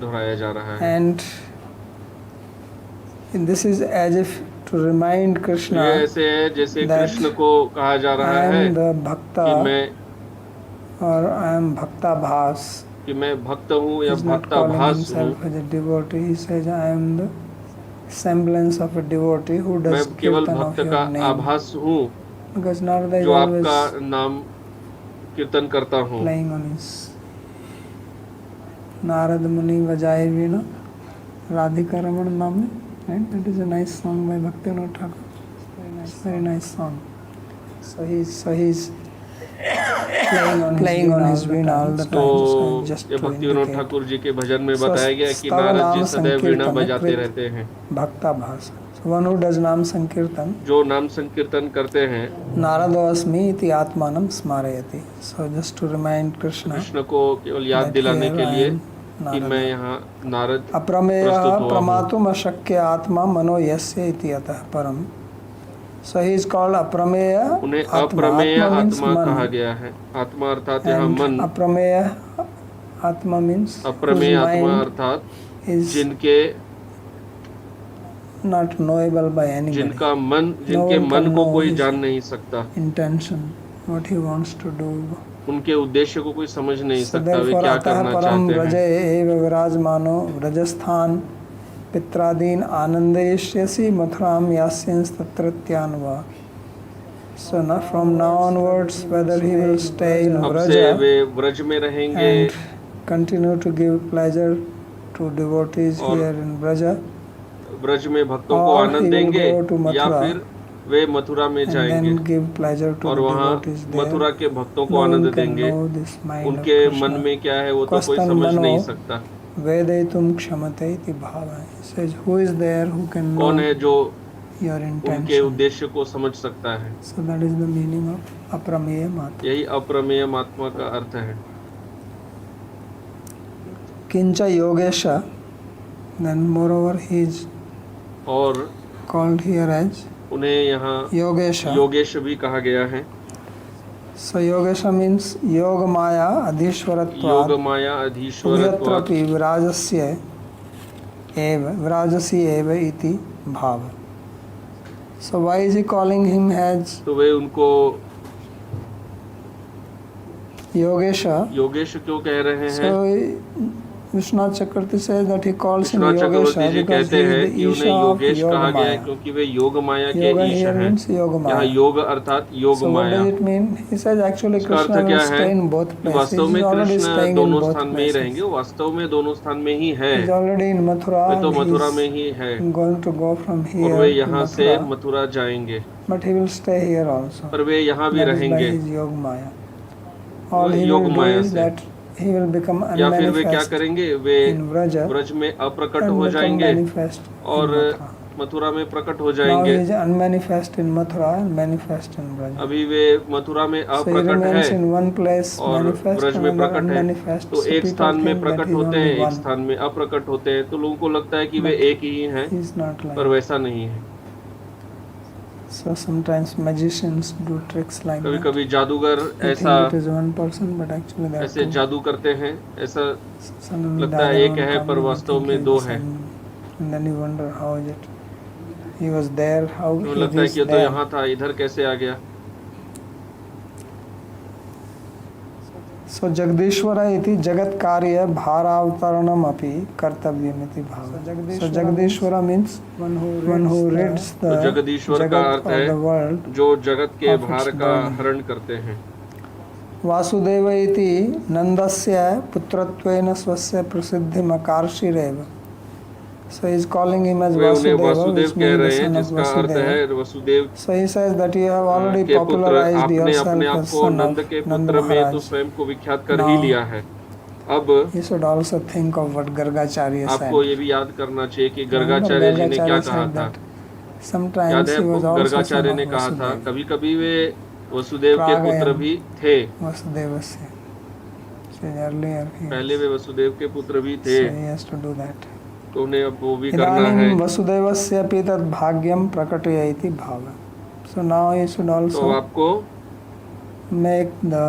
दोहराया जा रहा है। and this is as if to remind ये Krishna ऐसे है जैसे that कृष्ण को कहा जा रहा I है am the कि Bhakta or I am Bhakta Bhas. मैं भक्त हूँ या He is not भक्ता calling भास हूँ, himself as a devotee. He says I am the semblance of a devotee who मैं does केवल kirtan of भक्त का your name. आभास हूँ Because Narada is जो always आपका नाम कीर्तन करता हूँ। playing on his Narad Muni Vajaye Veena Radhika Raman Namne. Right? That is a nice song by Bhaktivinoda Thakur. Very nice song. So he's playing on his veena all the time. तो So just ये to Bhaktivinod indicate Thakur ji के भजन में So, बताया गया कि स्तव नारद नाम जी सदैव वीणा संकीर्तन बजाते कृत रहते हैं। Bhakta Bhasa. So one who does Nam Sankirtan, जो नाम संकीर्तन करते हैं Narado Asmi iti Atmanam Smarayati. So just to remind Krishna Krishna को केवल याद that दिलाने here के I लिए am कि मैं Narada. यहाँ नारद अप्रमेय प्रस्तुत हुआ हूँ। प्रमातुम अशक्य आत्मा मनो यस्य इति अतः परम. So he is called अप्रमेय उन्हें आत्मा. अप्रमेय आत्मा means आत्मा कहा मन. गया है। आत्मा अर्थात यहाँ And मन, अप्रमेय आत्मा means अप्रमेय whose आत्मा mind अर्थात is जिनके not knowable by anybody. जिनके one मन can को know कोई his जान नहीं सकता, intention, what he wants to do. उनके उद्देश्य को कोई समझ नहीं So सकता वे therefore क्या अतः करना परम चाहते व्रजे हैं। एव विराजमानो व्रजस्थान पित्रादीन आनंदयिष्यसि मथुराम यास्यंस्तत्रत्यान वा. So now from now onwards whether he will stay in अब से Vraja वे व्रज में रहेंगे and continue to give pleasure to devotees और here in Vraja व्रज में भक्तों को or आनंद he will देंगे go to या Mathura फिर वे मथुरा में and जाएंगे then give pleasure to और the वहाँ devotees there. मथुरा के भक्तों को No one आनंद can देंगे। know this mind of उनके मन Krishna. में क्या है वो तो कोई Kvastan समझ mano नहीं सकता। Vedetum kshamate iti bhava. He says, who is there who can कौन know है जो your उनके intention? उद्देश्य को समझ सकता है। So that is the meaning of aprameya mata. यही अप्रमेय आत्मा का अर्थ है। Kincha yogesha, then moreover he is और called here as उन्हें यहाँ yogesha. योगेश भी कहा गया है। So yogesha means yoga maya adhishwaratvat. योग माया अधीश्वरत्वात् Udyatrapi virajasya eva virajasi eva iti bhava. So why is he calling him as तो वे उनको yogesha? योगेश क्यों कह रहे हैं? So Vishwanath Chakravarti says that he calls him Vishwanath Chakraborty Yogesha ji because कहते he हैं is कि the उन्हें Isha of योगेश कहा Yoga गया है Maya. क्योंकि वे योग माया के Yoga ईश here हैं। means Yoga यहाँ Maya. योग अर्थात योग So what Maya. does it mean? He says actually इसका अर्थ Krishna क्या will है? stay in both कि places. वास्तव He में is already Krishna staying in दोनों both स्थान में ही places. रहेंगे। वास्तव में दोनों स्थान में ही है। He is already in Mathura. वे तो and मथुरा he में ही है is going to go from और here वे to यहाँ से Mathura. मथुरा जाएंगे, But he will stay here also. पर वे यहाँ भी That is by रहेंगे। his Yoga Maya. All he योग will do माया is से। that he will become या फिर वे क्या unmanifest करेंगे? वे in Vraja ब्रज में अप्रकट and हो become जाएंगे manifest in और Mathura. मथुरा में प्रकट हो Now जाएंगे। he is unmanifest in Mathura and manifest in Braj. अभी वे मथुरा में So he अप्रकट remains है in one place और manifest ब्रज and में another प्रकट है। unmanifest. तो So एक people स्थान में think that प्रकट he is होते हैं, only एक one. स्थान में अप्रकट होते हैं, तो लोगों को लगता है कि वे But एक ही हैं, he is not like पर that. वैसा नहीं है। So sometimes magicians do tricks like कभी that. कभी जादूगर They ऐसा think it is one person, but actually there are ऐसे two. जादू करते हैं, ऐसा Suddenly लगता है the एक other है one पर comes, वास्तव they में think दो it is है। one. And then you wonder how is it? He was there, how तो he लगता है कि reached ये तो there. यहाँ था, इधर कैसे आ गया। So Jagdishwara iti jagat karya bharavtaranam api kartavyam iti bhava. So Jagdishwara means one who rids तो the जगदीश्वर का jagat अर्थ or the है world. जो जगत के of its भार का burden. हरण करते हैं। वासुदेव इति नंदस्य पुत्रत्वेन स्वस्य प्रसिद्धिम आकार्षिरेव. So he is calling him as वे उन्हें Vasudeva, वासुदेव which कह means the रहे हैं, son of जिसका अर्थ Vasudeva. है Vasudev So he says that you have already के पुत्र। popularized आपने yourself अपने आप as को son नंद of के Nanda पुत्र में तो Maharaj. स्वयं को विख्यात कर ही Now, लिया है। अब You should also think of what Gargacharya said. आपको ये भी याद करना चाहिए कि Remember, गर्गाचार्य जी ने क्या Gargacharya कहा said था। that sometimes याद है he was आपको, also son गर्गाचार्य of ने कहा था Vasudeva. कभी कभी वे वसुदेव के Pragayam. पुत्र भी थे। Vasudevasya. So earlier he पहले वे वसुदेव के पुत्र भी थे, so he has to do that. तो उन्हें अब वो भी करना है। इदानीं वसुदेवस्यापि तद् भाग्यं प्रकटयति भावः. So now you should तो also आपको make the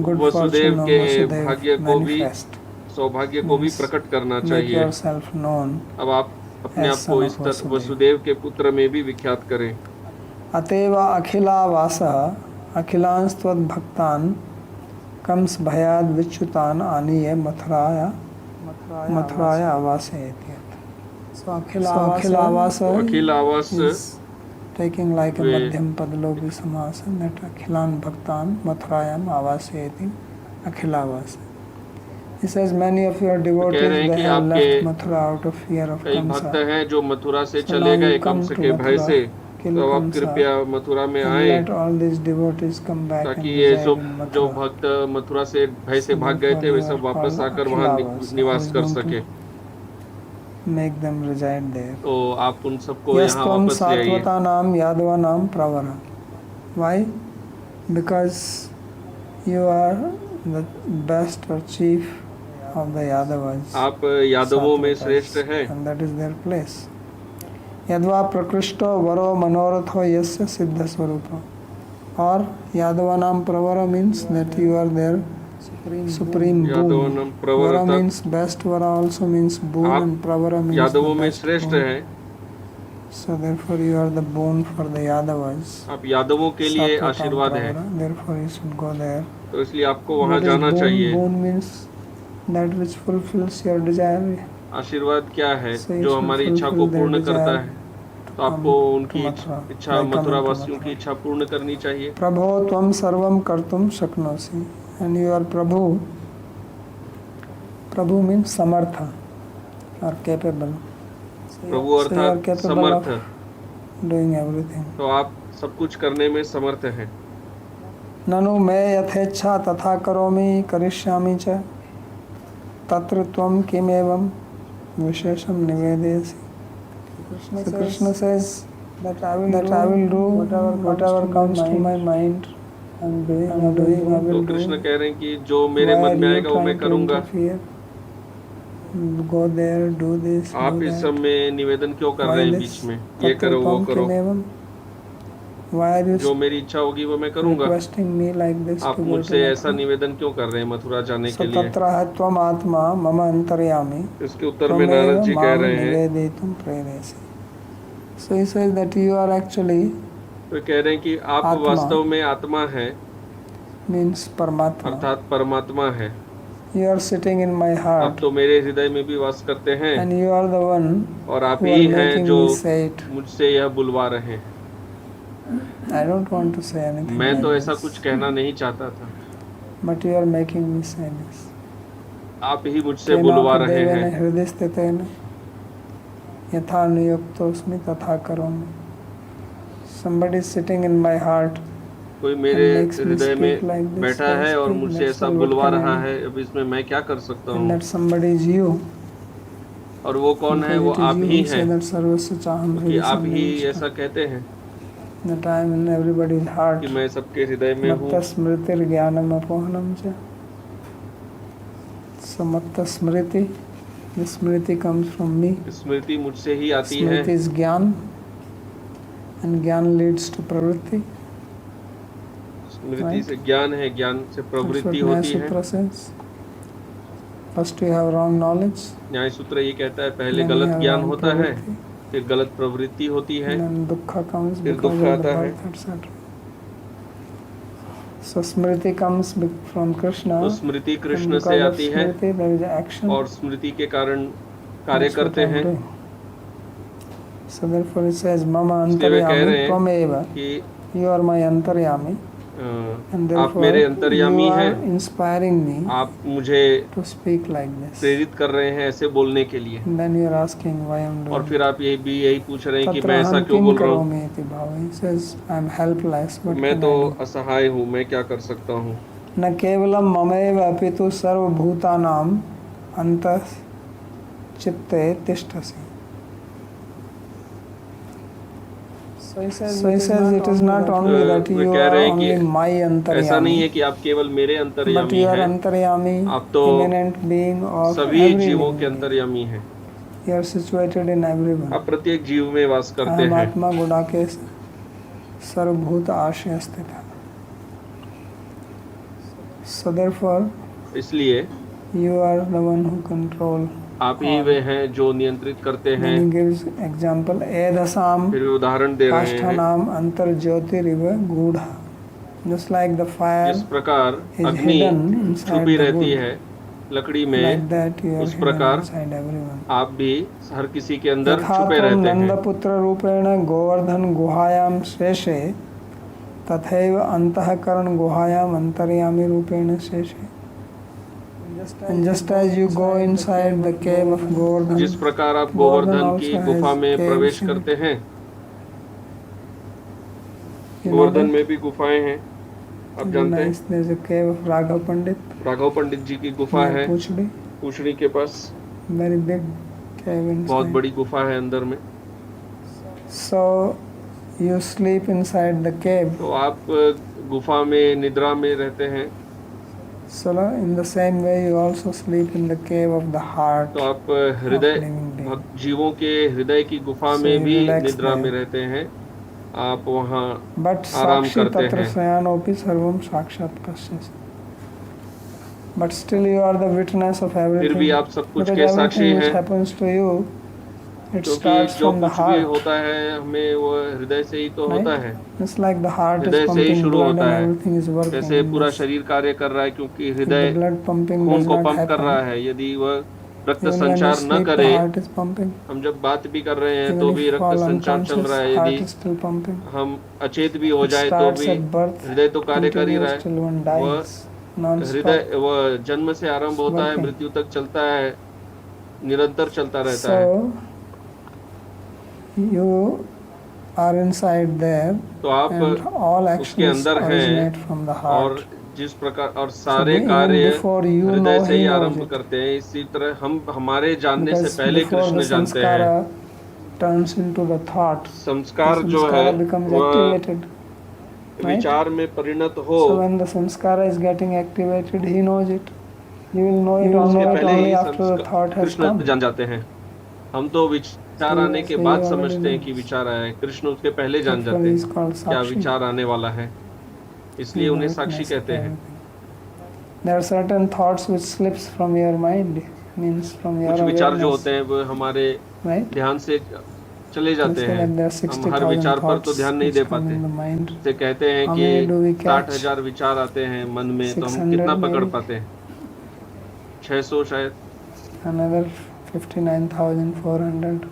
good Vasudev fortune of के Vasudeva भाग्य को भी, manifest. सौभाग्य को भी प्रकट करना Make चाहिए। yourself known. अब आप अपने as आप को son इस of तरह Vasudeva. वसुदेव के पुत्र में भी विख्यात करें। अतएव अखिलावासः अखिलांस्त्वद्भक्तान् कंस भयाद विच्युतान् आनीय मथुराय आवासयति. So अखिलावास तो अखिल आवास is taking like a way- madhyam padlopi samasa, that akhilan bhaktan mathurayam avasayati akhilavasa. He says many of your devotees कह रहे हैं they कि have आपके left Mathura out of fear of कई भक्त Kamsa. हैं जो मथुरा से So चले now गए you come कंस to के भय Mathura, से, kill तो आप Kamsa, कृपया मथुरा में and आए let all these devotees come back and ताकि ये reside सब in जो Mathura. भक्त मथुरा से भय से भाग गए थे वे सब वापस आकर वहाँ निवास कर सके। Make them reside there. तो आप उन सबको यहाँ यस्तम वापस ले आइए। सात्वता नाम यादवा नाम प्रवर. Why? Because you are the best or chief of the Yadavas. आप यादवों में Satvatas, श्रेष्ठ हैं। and that is their place. यद्वा प्रकृष्टो वरो मनोरथो यस्य सिद्ध स्वरूप. और यादवा नाम प्रवर means that you are their supreme यादवों boon. नाम Vara प्रवर means best, Vara also means boon, आप and Pravara means यादवों the में best श्रेष्ठ boon. हैं। So therefore you are the boon for the Yadavas. आप यादवों के लिए Satvatam आशीर्वाद है, Pravara. Therefore you should go there. तो इसलिए आपको वहाँ What is जाना boon? चाहिए। Boon means that which fulfills your desire. आशीर्वाद क्या है? So you जो should हमारी इच्छा को fulfill their पूर्ण करता desire है। to तो आपको come उनकी to Mathura. इच्छा By coming मथुरा to वासियों की Mathura. इच्छा पूर्ण करनी चाहिए। प्रभो त्वं सर्वं कर्तुं शक्नोसि. And you are Prabhu. Prabhu means samartha or capable. Prabhu So you are अर्थात capable Samarth, of doing everything. तो आप सब कुछ करने में समर्थ हैं। ननु मैं यथेच्छा तथा करोमि करिष्यामि च तत्र त्वं किमेवं विशेषं निवेदयसि. So Krishna says that I will do whatever comes to my mind. I'm doing, I तो will कृष्ण do. कह रहे हैं कि जो मेरे Why मन are में you आएगा वो मैं trying to करूँगा। interfere? Go there, do this, आप do इस that. सब में निवेदन क्यों कर Why रहे हैं this? बीच में? ये तत्र करो वो त्वं करो, किमेवं. Why are you जो मेरी इच्छा होगी वो मैं करूँगा। requesting me like this आप to go मुझसे to ऐसा Mathura? निवेदन क्यों कर रहे हैं मथुरा जाने So के लिए? तत्र त्वम् आत्मा मम अंतर्यामि इसके उत्तर में नारद जी कह रहे हैं, निवेदितुं प्रेरयसि. So he says that you are actually तो कह रहे हैं कि आप आत्मा। वास्तव में आत्मा हैं, means परमात्मा. अर्थात परमात्मा है। You are sitting in my आप heart तो मेरे हृदय में भी वास करते हैं and you are the one और आप who ही are हैं making जो me say it. मुझसे यह बुलवा रहे हैं। I don't want to say anything मैं तो like ऐसा this, कुछ कहना नहीं चाहता था, but you are making me say this. आप ही मुझसे बुलवा रहे देवेन हैं। हृदय स्थितेन यथा नियुक्तोऽस्मि तथा करोमि. Somebody is sitting in my heart कोई मेरे and makes me हृदय speak में like this, बैठा I है और speak, मुझसे that's ऐसा all what बुलवा can I रहा do? है। अब इसमें मैं क्या कर सकता And हूँ? that somebody is you. और वो कौन है? वो आप ही हैं, क्योंकि आप ही ऐसा कहते हैं that I am in everybody's heart. कि मैं सबके हृदय में हूँ। मत्त स्मृतिर ज्ञानम अपोहनम च। So मत्त स्मृति, the Smriti comes from me. स्मृति मुझसे ही आती है। स्मृति is ज्ञान, and ज्ञान leads to प्रवृत्ति। स्मृति से ज्ञान है, ज्ञान से प्रवृत्ति होती है। First you have wrong knowledge. न्याय सूत्र ये कहता है पहले गलत ज्ञान होता है, फिर गलत प्रवृत्ति होती है, फिर दुख आता है। So Smriti comes from Krishna. तो स्मृति कृष्ण से आती है और स्मृति के कारण कार्य करते हैं। So therefore it says mama इसलिए वे कह रहे antaryami हैं tvameva. कि You are my antaryami. आप मेरे अंतर्यामी हैं, inspiring me आप मुझे to speak like this. प्रेरित कर रहे हैं ऐसे बोलने के लिए। Then you are asking why I'm doing. और फिर आप यही पूछ रहे हैं कि मैं ऐसा क्यों बोल रहा हूँ। He says I'm helpless. मैं तो असहाय हूँ, मैं क्या कर सकता हूँ। न केवलम ममेव अपितु सर्वभूतानां अन्तः चित्ते तिष्ठसि. So he says it is not only that you are only my antaryami. ऐसा नहीं है कि आप केवल मेरे अंतर्यामी हैं, अंतर्यामी आप तो immanent being of सभी every जीवों living के being. अंतर्यामी हैं। You are situated in everyone. आप प्रत्येक जीव में वास करते अहम हैं। आत्मा गुणाकेश सर्वभूत आश्रय स्थित है. So therefore इसलिए you are the one who control. आप ही वे हैं जो नियंत्रित करते हैं। Then he gives example एधसाम फिर वे उदाहरण दे रहे हैं, काष्ठानाम अंतर्ज्योतिरिव गूढ़ा. Just like the fire जिस प्रकार is अग्नि hidden inside छुपी the रहती wood, है लकड़ी like में, that you are उस hidden प्रकार inside everyone. आप भी हर किसी के अंदर यथा छुपे त्वं रहते हैं। नंदपुत्र रूपेण गोवर्धन गुहायां शेषे तथैव अंतःकरण गुहायां अंतर्यामी रूपेण शेषे. And just as you go inside the cave of Govardhan, जिस प्रकार आप गोवर्धन की गुफा में प्रवेश करते हैं, गोवर्धन में भी गुफाएं हैं, आप जानते हैं। there is a cave of Raghav Pandit. Raghav पंडित जी की गुफा है Puchdi, पूछड़ी के पास, very big cave बहुत inside. बड़ी गुफा है अंदर में। So you sleep inside the cave. तो आप गुफा में निद्रा में रहते हैं, So in the same way you also sleep in the cave of the heart. तो आप हृदय जीवों के हृदय की गुफा में भी निद्रा में रहते हैं, आप वहाँ But आराम साक्षी करते तत्र हैं। शयनोपि सर्वं साक्षात् पश्यसि. But still you are the witness of everything. फिर भी आप सब कुछ Because के साक्षी everything which हैं, happens to you, it क्योंकि starts जो from the कुछ भी heart. होता है हमें वो हृदय से ही तो होता है। It's like the heart is हृदय से ही pumping शुरू blood होता and है, everything is working. जैसे in पूरा this. शरीर कार्य कर रहा है, क्योंकि If हृदय the blood pumping खून does को not पंप कर रहा happen, है, यदि वह रक्त even when you संचार न sleep, the करे, heart is pumping. हम जब बात भी कर रहे हैं Even तो if भी you रक्त fall संचार चल unconscious, रहा है, heart यदि is still pumping. हम अचेत भी हो It जाए तो starts भी at birth, हृदय तो कार्य कर ही रहा continues till one है। वह dies, non-stop. हृदय वह जन्म से आरंभ होता है, working. मृत्यु तक चलता है, निरंतर चलता रहता है। So you are inside there, तो आप and all उसके actions अंदर originate हैं, from the और heart. जिस प्रकार और सारे even कार्य before you हृदय know, से ही he knows आरंभ it. करते हैं। इसी तरह हम हमारे जानने से Because पहले before कृष्ण the जानते हैं। samskara turns into the thought, संस्कार the जो है samskara becomes वह activated. Right? विचार में परिणत हो, So when the samskara is getting activated, he knows it. You will know it, उसके know it पहले only he after the thought has Krishna come. जान जाते हैं। हम तो विचार आने के बाद समझते हैं कि विचार आया है, कृष्ण उसके पहले जान Therefore जाते he is हैं called क्या Sakshi. विचार आने वाला है, इसलिए उन्हें साक्षी Witness कहते हैं। everything. There are certain thoughts which slips from your mind, means from your कुछ विचार जो awareness, होते हैं वो हमारे right? ध्यान से चले जाते Let's say हैं, that there are हम हर 60,000 विचार पर तो thoughts ध्यान नहीं which दे come पाते। in the mind. से कहते हैं How कि many do we catch? 60,000 विचार आते हैं मन में, तो हम 600 कितना पकड़ maybe? पाते हैं? 600 शायद। Another 59,400.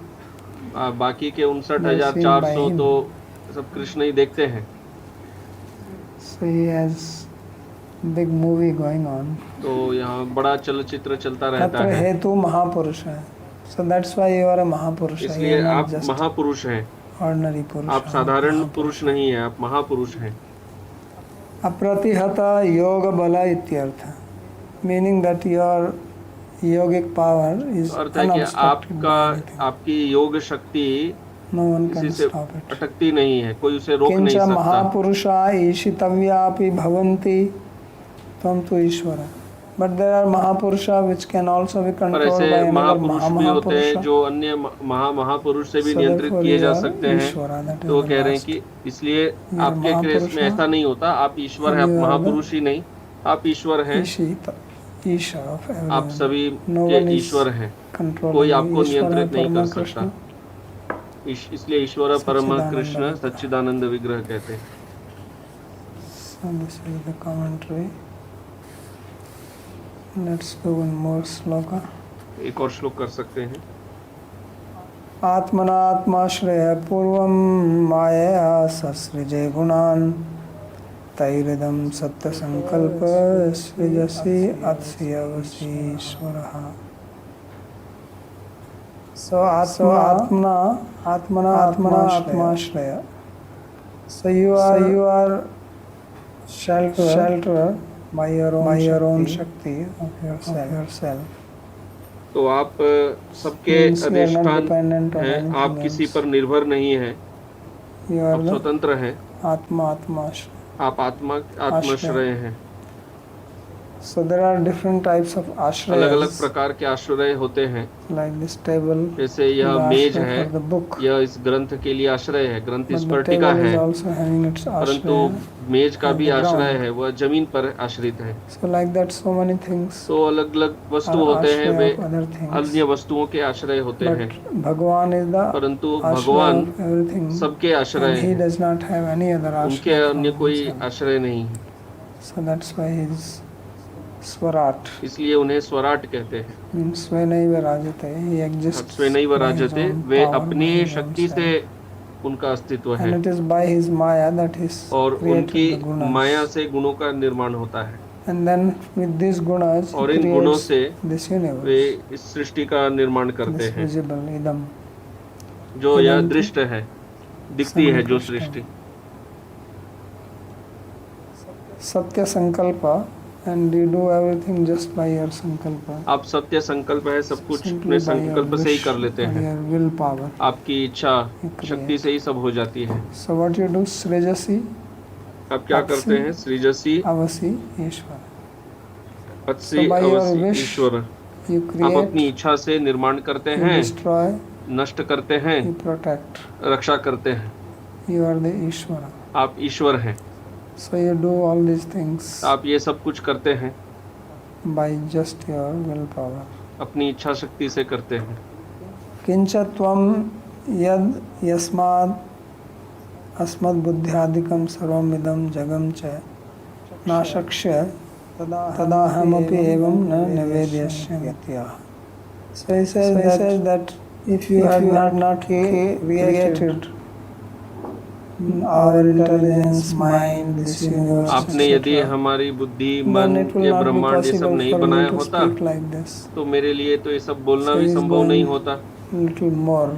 बाकी के 59,400 तो सब कृष्ण ही देखते हैं। So he has big movie going on. तो यहाँ बड़ा चलचित्र चलता रहता तत्र है, हेतु महापुरुष है. So that's why you are a महापुरुष. इसलिए आप महापुरुष हैं, ordinary पुरुष. आप साधारण पुरुष नहीं हैं, आप महापुरुष हैं। अप्रतिहत योग बल इत्यर्थ, meaning that yogic power is अर्थ है कि unobstructed by आपका anything. आपकी योग शक्ति No one किसी can से stop it. अटकती नहीं है, कोई उसे रोक किंच नहीं सकता। महापुरुषा ईशितव्यापि भवन्ति त्वं तु ईश्वर. But there are mahapurusha which can also be पर controlled ऐसे by another महापुरुष भी होते हैं महापुरुषा. जो अन्य महापुरुष से भी So नियंत्रित therefore किए you जा are सकते हैं। Ishvara, that is तो वो the कह रहे हैं last. कि इसलिए You are आपके केस में महापुरुषा. ऐसा नहीं होता, आप ईश्वर हैं, You आप are the महापुरुष ही नहीं, आप ईश्वर हैं, ईशित, ईशा of आप everyone. सभी No के one is ईश्वर हैं, controlling कोई you. आपको ईश्वर है नियंत्रित नहीं कर परम सकता। कृष्ण. इसलिए ईश्वर परम सच्चिदानंद कृष्ण विग्रह. सच्चिदानंद विग्रह कहते हैं। So this is the commentary. Let's do one more sloka. एक और श्लोक कर सकते हैं। आत्मनात्माश्रय पूर्वं मायया ससृजे गुणान् तैरिदं सत्यसंकल्प सृजसि अत्स्यवसीश्वरः. So आत्मना आत्माश्रय. So you are shelter by your own shakti of yourself. तो आप सबके Means you are not अधिष्ठान dependent on हैं, anything आप किसी else. पर निर्भर नहीं हैं, You are आप the स्वतंत्र हैं, आत्माश्रय. आप आत्माश्रय हैं। So there are different types of अलग अलग ashrayas, प्रकार के आश्रय होते हैं, like this table. जैसे यह the मेज ashray है, for the book. यह इस ग्रंथ के लिए आश्रय है, ग्रंथ इस But पर the टिका table is है, also having its परंतु ashraya. मेज का on भी the ground. आश्रय है, वह जमीन पर आश्रित है। So like that, so many things तो अलग अलग वस्तु are होते हैं, वे ashraya of other things. अन्य वस्तुओं के आश्रय होते हैं, But Bhagavan is the परंतु ashraya भगवान of everything, सबके आश्रय and he हैं, does not have any other उनके ashraya अन्य from कोई himself. आश्रय नहीं है, So that's why he is Swarat. इसलिए उन्हें स्वराट कहते हैं। Means Svenaiva Rajate. He exists स्वेनैव by his राजते, own way power, by अपनी his own शक्ति self. से उनका अस्तित्व है, And it is by his Maya that he's और उनकी created the gunas. माया से गुणों का निर्माण होता है, And then with these gunas, और he इन गुणों creates से this वे universe, इस सृष्टि का निर्माण करते this हैं, visible idam. जो यह इदम दृष्ट है, दिखती है जो समदृष्टम. सृष्टि। Satya Sankalpa, and you do everything just by your Sankalpa. आप सत्य संकल्प है, सब कुछ Simply अपने by your संकल्प से ही wish कर लेते or हैं, your willpower. आपकी इच्छा शक्ति से ही सब हो जाती है। So what you do, Srijasi, आप क्या करते हैं? सृजसी Avasi, Ishvara. अत्सि So by your अवसि wish, Ishwar. You आप अपनी create, इच्छा से निर्माण करते you हैं, destroy, नष्ट करते हैं, you protect. रक्षा करते हैं, You are the Ishvara. आप ईश्वर हैं। So you do all these things आप ये सब कुछ करते हैं, by just your willpower. अपनी इच्छा शक्ति से करते हैं। किंच त्वं यद यस्माद् अस्मद् बुद्ध्यादिकं सर्वमिदं जगं च नाशक्ष्य तदाहमपि एवं न निवेद्यस्यामित्यः. So he says that if you had not created our intelligence, mind, this universe, आपने यदि etc., हमारी बुद्धि, then मन, it will ये not be ब्रह्मांड ये सब possible नहीं for बनाया me to होता, speak like this. तो मेरे लिए तो ये सब बोलना So भी he is संभव going नहीं होता। little more.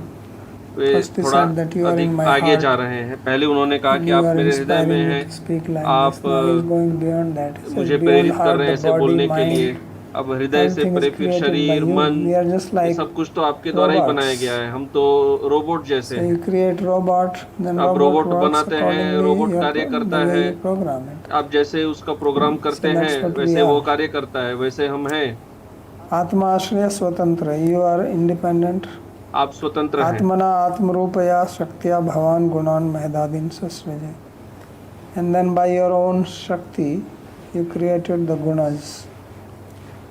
Way First he थोड़ा said that you are in अधिक my आगे heart. जा रहे हैं। पहले उन्होंने कहा कि You आप are मेरे हृदय में inspiring me हैं, to speak like आप this. Now he is going beyond that. He says, मुझे "Behold, प्रेरित कर heart, रहे हैं the ऐसे body, बोलने के mind, लिए। अब हृदय से everything is प्रेरित created by शरीर, you. मन, We are just ये like सब कुछ तो आपके द्वारा ही robots. बनाया गया है। हम तो रोबोट जैसे So हैं। you create robot, then आप robot रोबोट works बनाते हैं, accordingly रोबोट your कार्य करता the way है। you program it. आप जैसे उसका प्रोग्राम करते So that's हैं, what we वैसे वो are. कार्य करता है, वैसे हम हैं। आत्माश्रय स्वतंत्र. You are independent. आप स्वतंत्र हैं। आत्मना आत्मरूपया शक्तिया भवान गुणान महदादीन ससृजे. And then by your own shakti you created the gunas.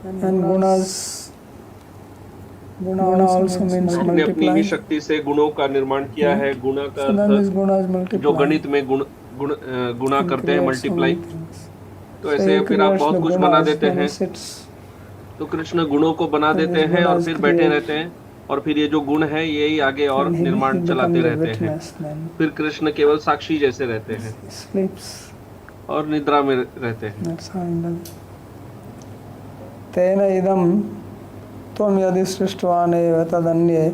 And gunas, guna also means आपने अपनी ही multiply. शक्ति से गुणों का निर्माण किया है। गुणा का So then these earth gunas multiply. जो गणित में गुणा and करते हैं, create so multiply. many things. तो So ऐसे he फिर आप creates बहुत the कुछ बना gunas, देते then हैं। he sits. तो कृष्ण गुणों को बना And देते these हैं और gunas फिर बैठे create. रहते हैं, और फिर ये जो गुण है यही आगे और And he निर्माण becomes चलाते the रहते हैं। witness then. फिर कृष्ण केवल साक्षी जैसे रहते हैं He sleeps. और निद्रा में रहते हैं। That's how he does. तेन इदं त्वं यदि सृष्टवान् एव तदन्ये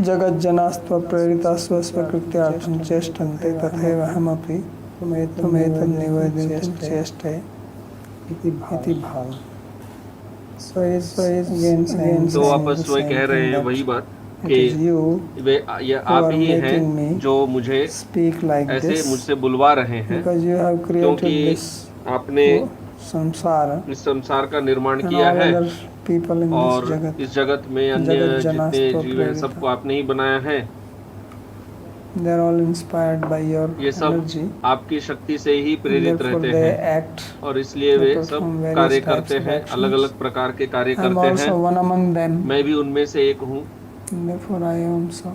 जगज्जनास्त्व प्रेरितास्व स्वकृत्यार्थं चेष्टन्ते तथैव अहमपि त्वमेतद् निवेदितुं चेष्टे इति भावः. So he's again तो वापस वही कह रहे हैं वही बात कि ये आप ही हैं जो मुझे ऐसे मुझसे बुलवा रहे हैं, क्योंकि आपने इस संसार का निर्माण किया है और इस जगत में अन्य जितने जीव हैं सबको आपने ही बनाया है। They are all inspired by your ये सब energy. आपकी शक्ति से ही प्रेरित Therefore रहते they हैं act. और इसलिए वे They सब perform various कार्य types करते of हैं, actions. अलग अलग प्रकार के कार्य I am करते also हैं। one among them. मैं भी उनमें से एक हूँ, Therefore I also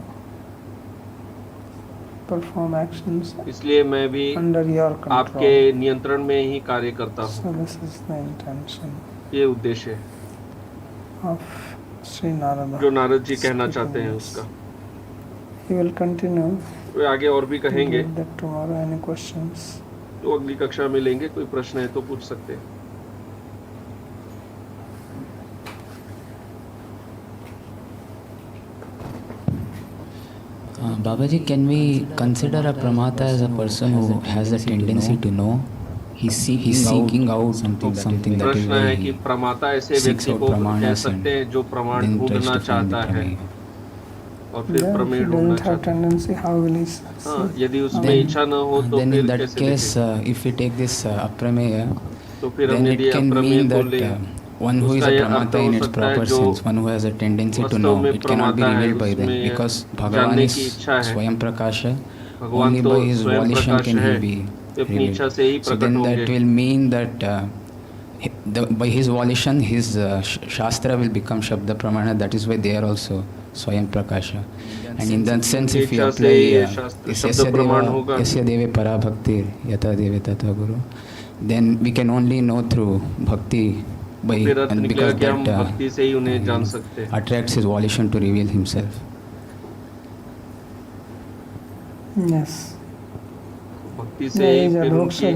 perform actions इसलिए मैं भी under your control. आपके नियंत्रण में ही कार्य करता So हूँ। this is the intention ये उद्देश्य है of Sri Narada. जो नारद जी कहना चाहते हैं उसका। He will continue. वे आगे और भी to कहेंगे, give that tomorrow. Any questions? तो अगली कक्षा में लेंगे, कोई प्रश्न है तो पूछ सकते हैं। Babaji, can we consider a pramata as a person who has a tendency to know? He's seeking out something that is प्रश्न है very कि प्रमाता ऐसे व्यक्ति को कह सकते हैं जो प्रमाण then tries ढूंढना to find चाहता the है prameya. और फिर Yeah, if प्रमेय he ढूंढना doesn't have चाहता है। tendency, how will he हाँ, see? यदि उसमें Then- इच्छा न हो तो then फिर in that कैसे case, देखें? if we take this aprameya, तो फिर हम then यदि it can अप्रमेय mean को that ले, one who is उसका a ये अर्थ pramata हो in its सकता है proper जो sense, one who has a tendency to वास्तव know, में it cannot be प्रमाता है, revealed by them उसमें because Bhagavan जानने is की इच्छा है। Swayam Prakasha. भगवान Only तो by his स्वयं volition प्रकाश can है, he be वे अपनी revealed. इच्छा से ही So प्रकट then that होंगे। will mean that by his volition, his Shastra will become Shabda Pramana. That is why they are also Swayam Prakasha. And in that sense, if we इच्छा apply से ये शास्त्र शब्द प्रमाण होगा। Yasya Deve Para Bhakti Yata Deve Tata Guru, then we can only know through Bhakti by फिर अर्थ and निकलेगा because कि हम that भक्ति से ही उन्हें जान सकते हैं। attracts his volition to reveal himself. Yes. भक्ति से ही फिर उनकी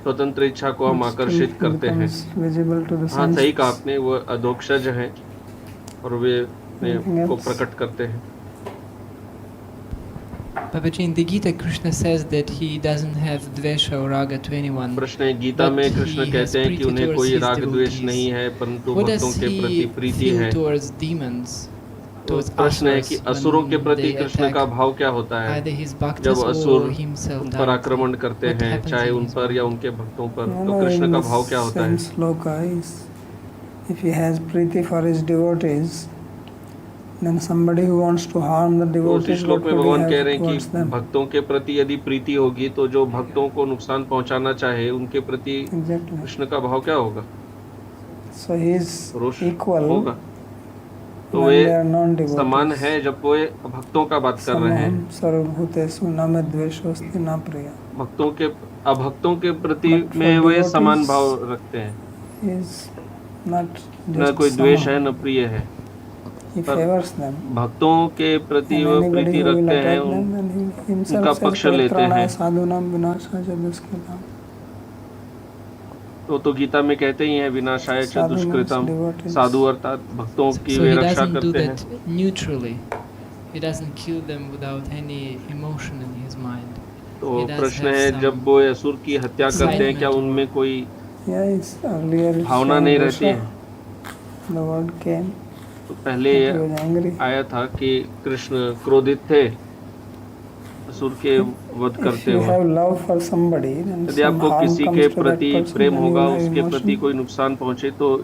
स्वतंत्र इच्छा को हम आकर्षित करते हैं। Visible to the हाँ, सही कहा senses. आपने, वो अधोक्षज हैं और वे अपने को प्रकट करते हैं। Babaji, in the Gita, Krishna says that he doesn't have dvesha or raga to anyone. प्रश्न है, गीता में कृष्ण कहते हैं कि उन्हें कोई राग द्वेष नहीं है, परंतु What भक्तों does के प्रति he प्रीति feel है। towards demons? तो Towards प्रश्न है कि asuras असुरों के when प्रति they कृष्ण का attack भाव क्या होता है either his जब bhaktas असुर or himself उन पर directly? आक्रमण करते What हैं, happens चाहे in उन his पर mind? या उनके भक्तों पर, No, तो no, कृष्ण in का this भाव क्या होता है? same sloka is, if he has priti for his devotees, then somebody who wants to harm the तो उसी devotees, श्लोक what में would he भगवान कह have रहे हैं towards कि them? भक्तों के प्रति यदि प्रीति होगी तो जो भक्तों को नुकसान पहुंचाना चाहे उनके प्रति Exactly. कृष्ण का भाव क्या होगा? So he is रोष equal होगा। तो when they are way non-devotees. समान है जब वे भक्तों का बात कर रहे हैं। समहं सर्वभूतेषु न मे द्वेषोऽस्ति न प्रियः. भक्तों के अभक्तों के प्रति But for में वे devotees, समान भाव रखते हैं, He is not न just कोई द्वेष है समहं. न प्रिय है। He पर favors them. भक्तों के प्रति And वो anybody प्रीति who will रखते हैं, attack them, then he himself उनका says पक्ष लेते परित्राणाय हैं। साधूनां विनाशाय च दुष्कृताम्. तो गीता में कहते ही हैं विनाशाय च साधु means दुष्कृतम, devotees. साधु अर्थात भक्तों की So way he Raksha doesn't do करते हैं। that neutrally. He doesn't kill them without any emotion in his mind. तो He does प्रश्न have है, some जब वो असुर की हत्या करते हैं क्या उनमें कोई Yeah, it's earlier भावना नहीं रहती है? the word came. तो पहले He was angry. आया था कि कृष्ण क्रोधित थे असुर के वध If करते you हुए। have love for somebody, then यदि some आपको harm किसी comes के to that प्रति person, प्रेम then you होगा, will have उसके प्रति emotion, कोई नुकसान पहुंचे तो you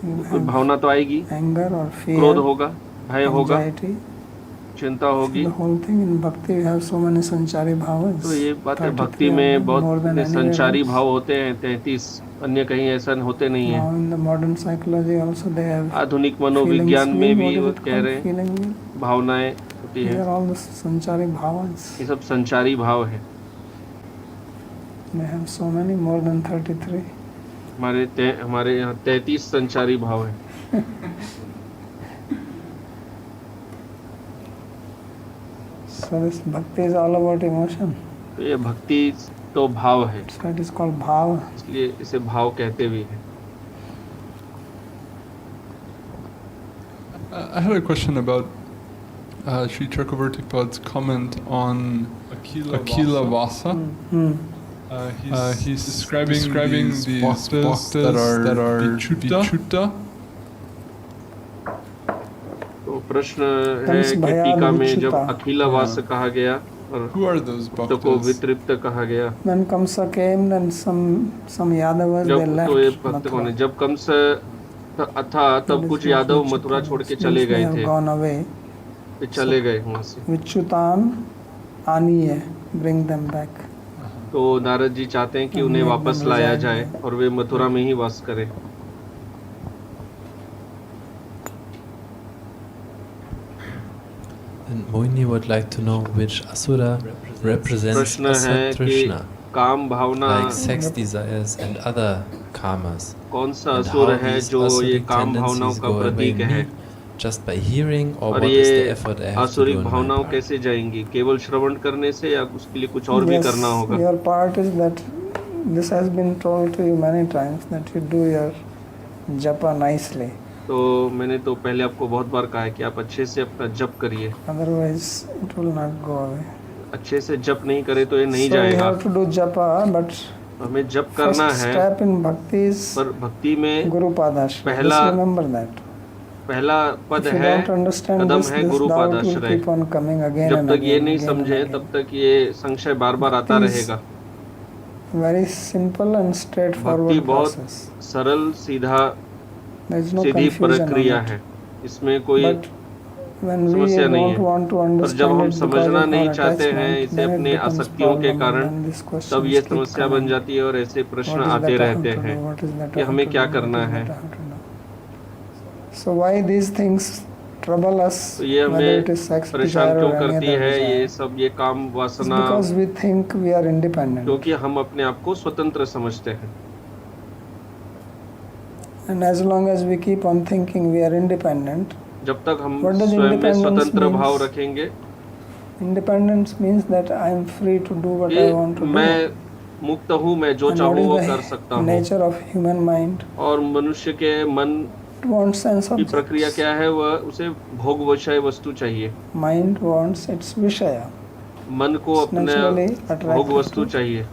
कोई have भावना तो आएगी, anger or क्रोध fear, होगा, भय होगा, anxiety. चिंता होगी। The whole thing in bhakti we have so many sanchari bhavas. तो ये बात है, 33 भक्ति of में them, more बहुत than anywhere संचारी else. भाव होते हैं, 33, अन्य कहीं ऐसा होते नहीं Now है। in the modern psychology also they have आधुनिक feelings मनोविज्ञान में wheel. भी What is वो it कह called? रहे हैं Feeling wheel? भावनाएं होती These हैं, are all the sanchari bhavas. ये सब संचारी भाव है। They have so many, more than 33. हमारे यहाँ 33 संचारी भाव है। So this bhakti is all about emotion. तो ये भक्ति तो भाव है, So it is called bhava. इसलिए इसे भाव कहते भी हैं। I had a question about Sri Chakravarti Pad's comment on Akila Vasa. He's describing these bhaktas that are vichuta. तो प्रश्न है कि टीका में जब अखिलावास कहा गया और Who are those भक्तों को bhaktas? वितृप्त कहा गया, When Kamsa came, then some Yadavas they जब तो ये left भक्त कौन है, Mathura. जब कंस था तब कुछ यादव मथुरा छोड़ के चले गए थे, Gone away. वे चले गए वहां से। Vichutan Aniye, bring them back. तो नारद जी चाहते हैं कि उन्हें वापस लाया जाए और वे मथुरा में ही वास करें। And Moini would like to know which asura represents प्रश्न है asat कि trishna, काम भावना like sex desires and other karmas. कौन सा And असुर how है these जो ये asuric काम भावनाओं tendencies का go away प्रतीक है, just by hearing, or और what is the ये effort I have to do आसुरिक in my भावनाओं part? कैसे जाएंगी, केवल श्रवण करने से या उसके लिए कुछ और भी करना होगा? Your part is that this has been told to you many times that you do your japa nicely. तो मैंने तो पहले आपको बहुत बार कहा है कि आप अच्छे से अपना जप करिए, Otherwise, it will not go away. अच्छे से जप नहीं करे तो ये नहीं So we जाएगा। have to do japa, but हमें जप करना first है, step in bhakti is पर भक्ति में Guru Padashray. पहला Just remember that. पहला पद If you है, don't understand कदम this, है this Guru doubt will पादाश्रय। keep on coming again जब and तक ये again, नहीं again and समझे again. तब तक ये संशय बार बार आता Bhakti is रहेगा। Very simple and भक्ति straightforward बहुत process. सरल सीधा There is no Sidhi confusion on प्रक्रिया it. है, इसमें कोई But when we समस्या नहीं don't है। want to पर जब understand हम it because समझना of नहीं our चाहते हैं attachment, इसे then it अपने becomes आसक्तियों के problem, कारण, and these तब questions ये keep समस्या बन coming. जाती है और ऐसे प्रश्न What is आते that I have रहते to do? हैं What is that कि I have हमें to क्या do? करना What is है। that I have to do? So why these things trouble us, तो ये whether हमें it is sex परेशान desire क्यों or any करती other है, ये desire? सब ये काम It's वासना, because we think we are independent. क्योंकि हम अपने आप को स्वतंत्र समझते हैं। And as long as we keep on thinking we are independent, जब तक हम What does स्वयं में independence स्वतंत्र means? भाव रखेंगे, independence means that I am free to do what I ये want to do. मैं मुक्त हूँ, मैं जो And चाहूँ what वो is कर the सकता हूँ। nature of human mind? और मनुष्य के मन It wants sense की प्रक्रिया objects. क्या है, वह उसे भोग विषय वस्तु चाहिए। Mind wants its vishaya. मन को It's अपने naturally भोग attracted वस्तु to चाहिए,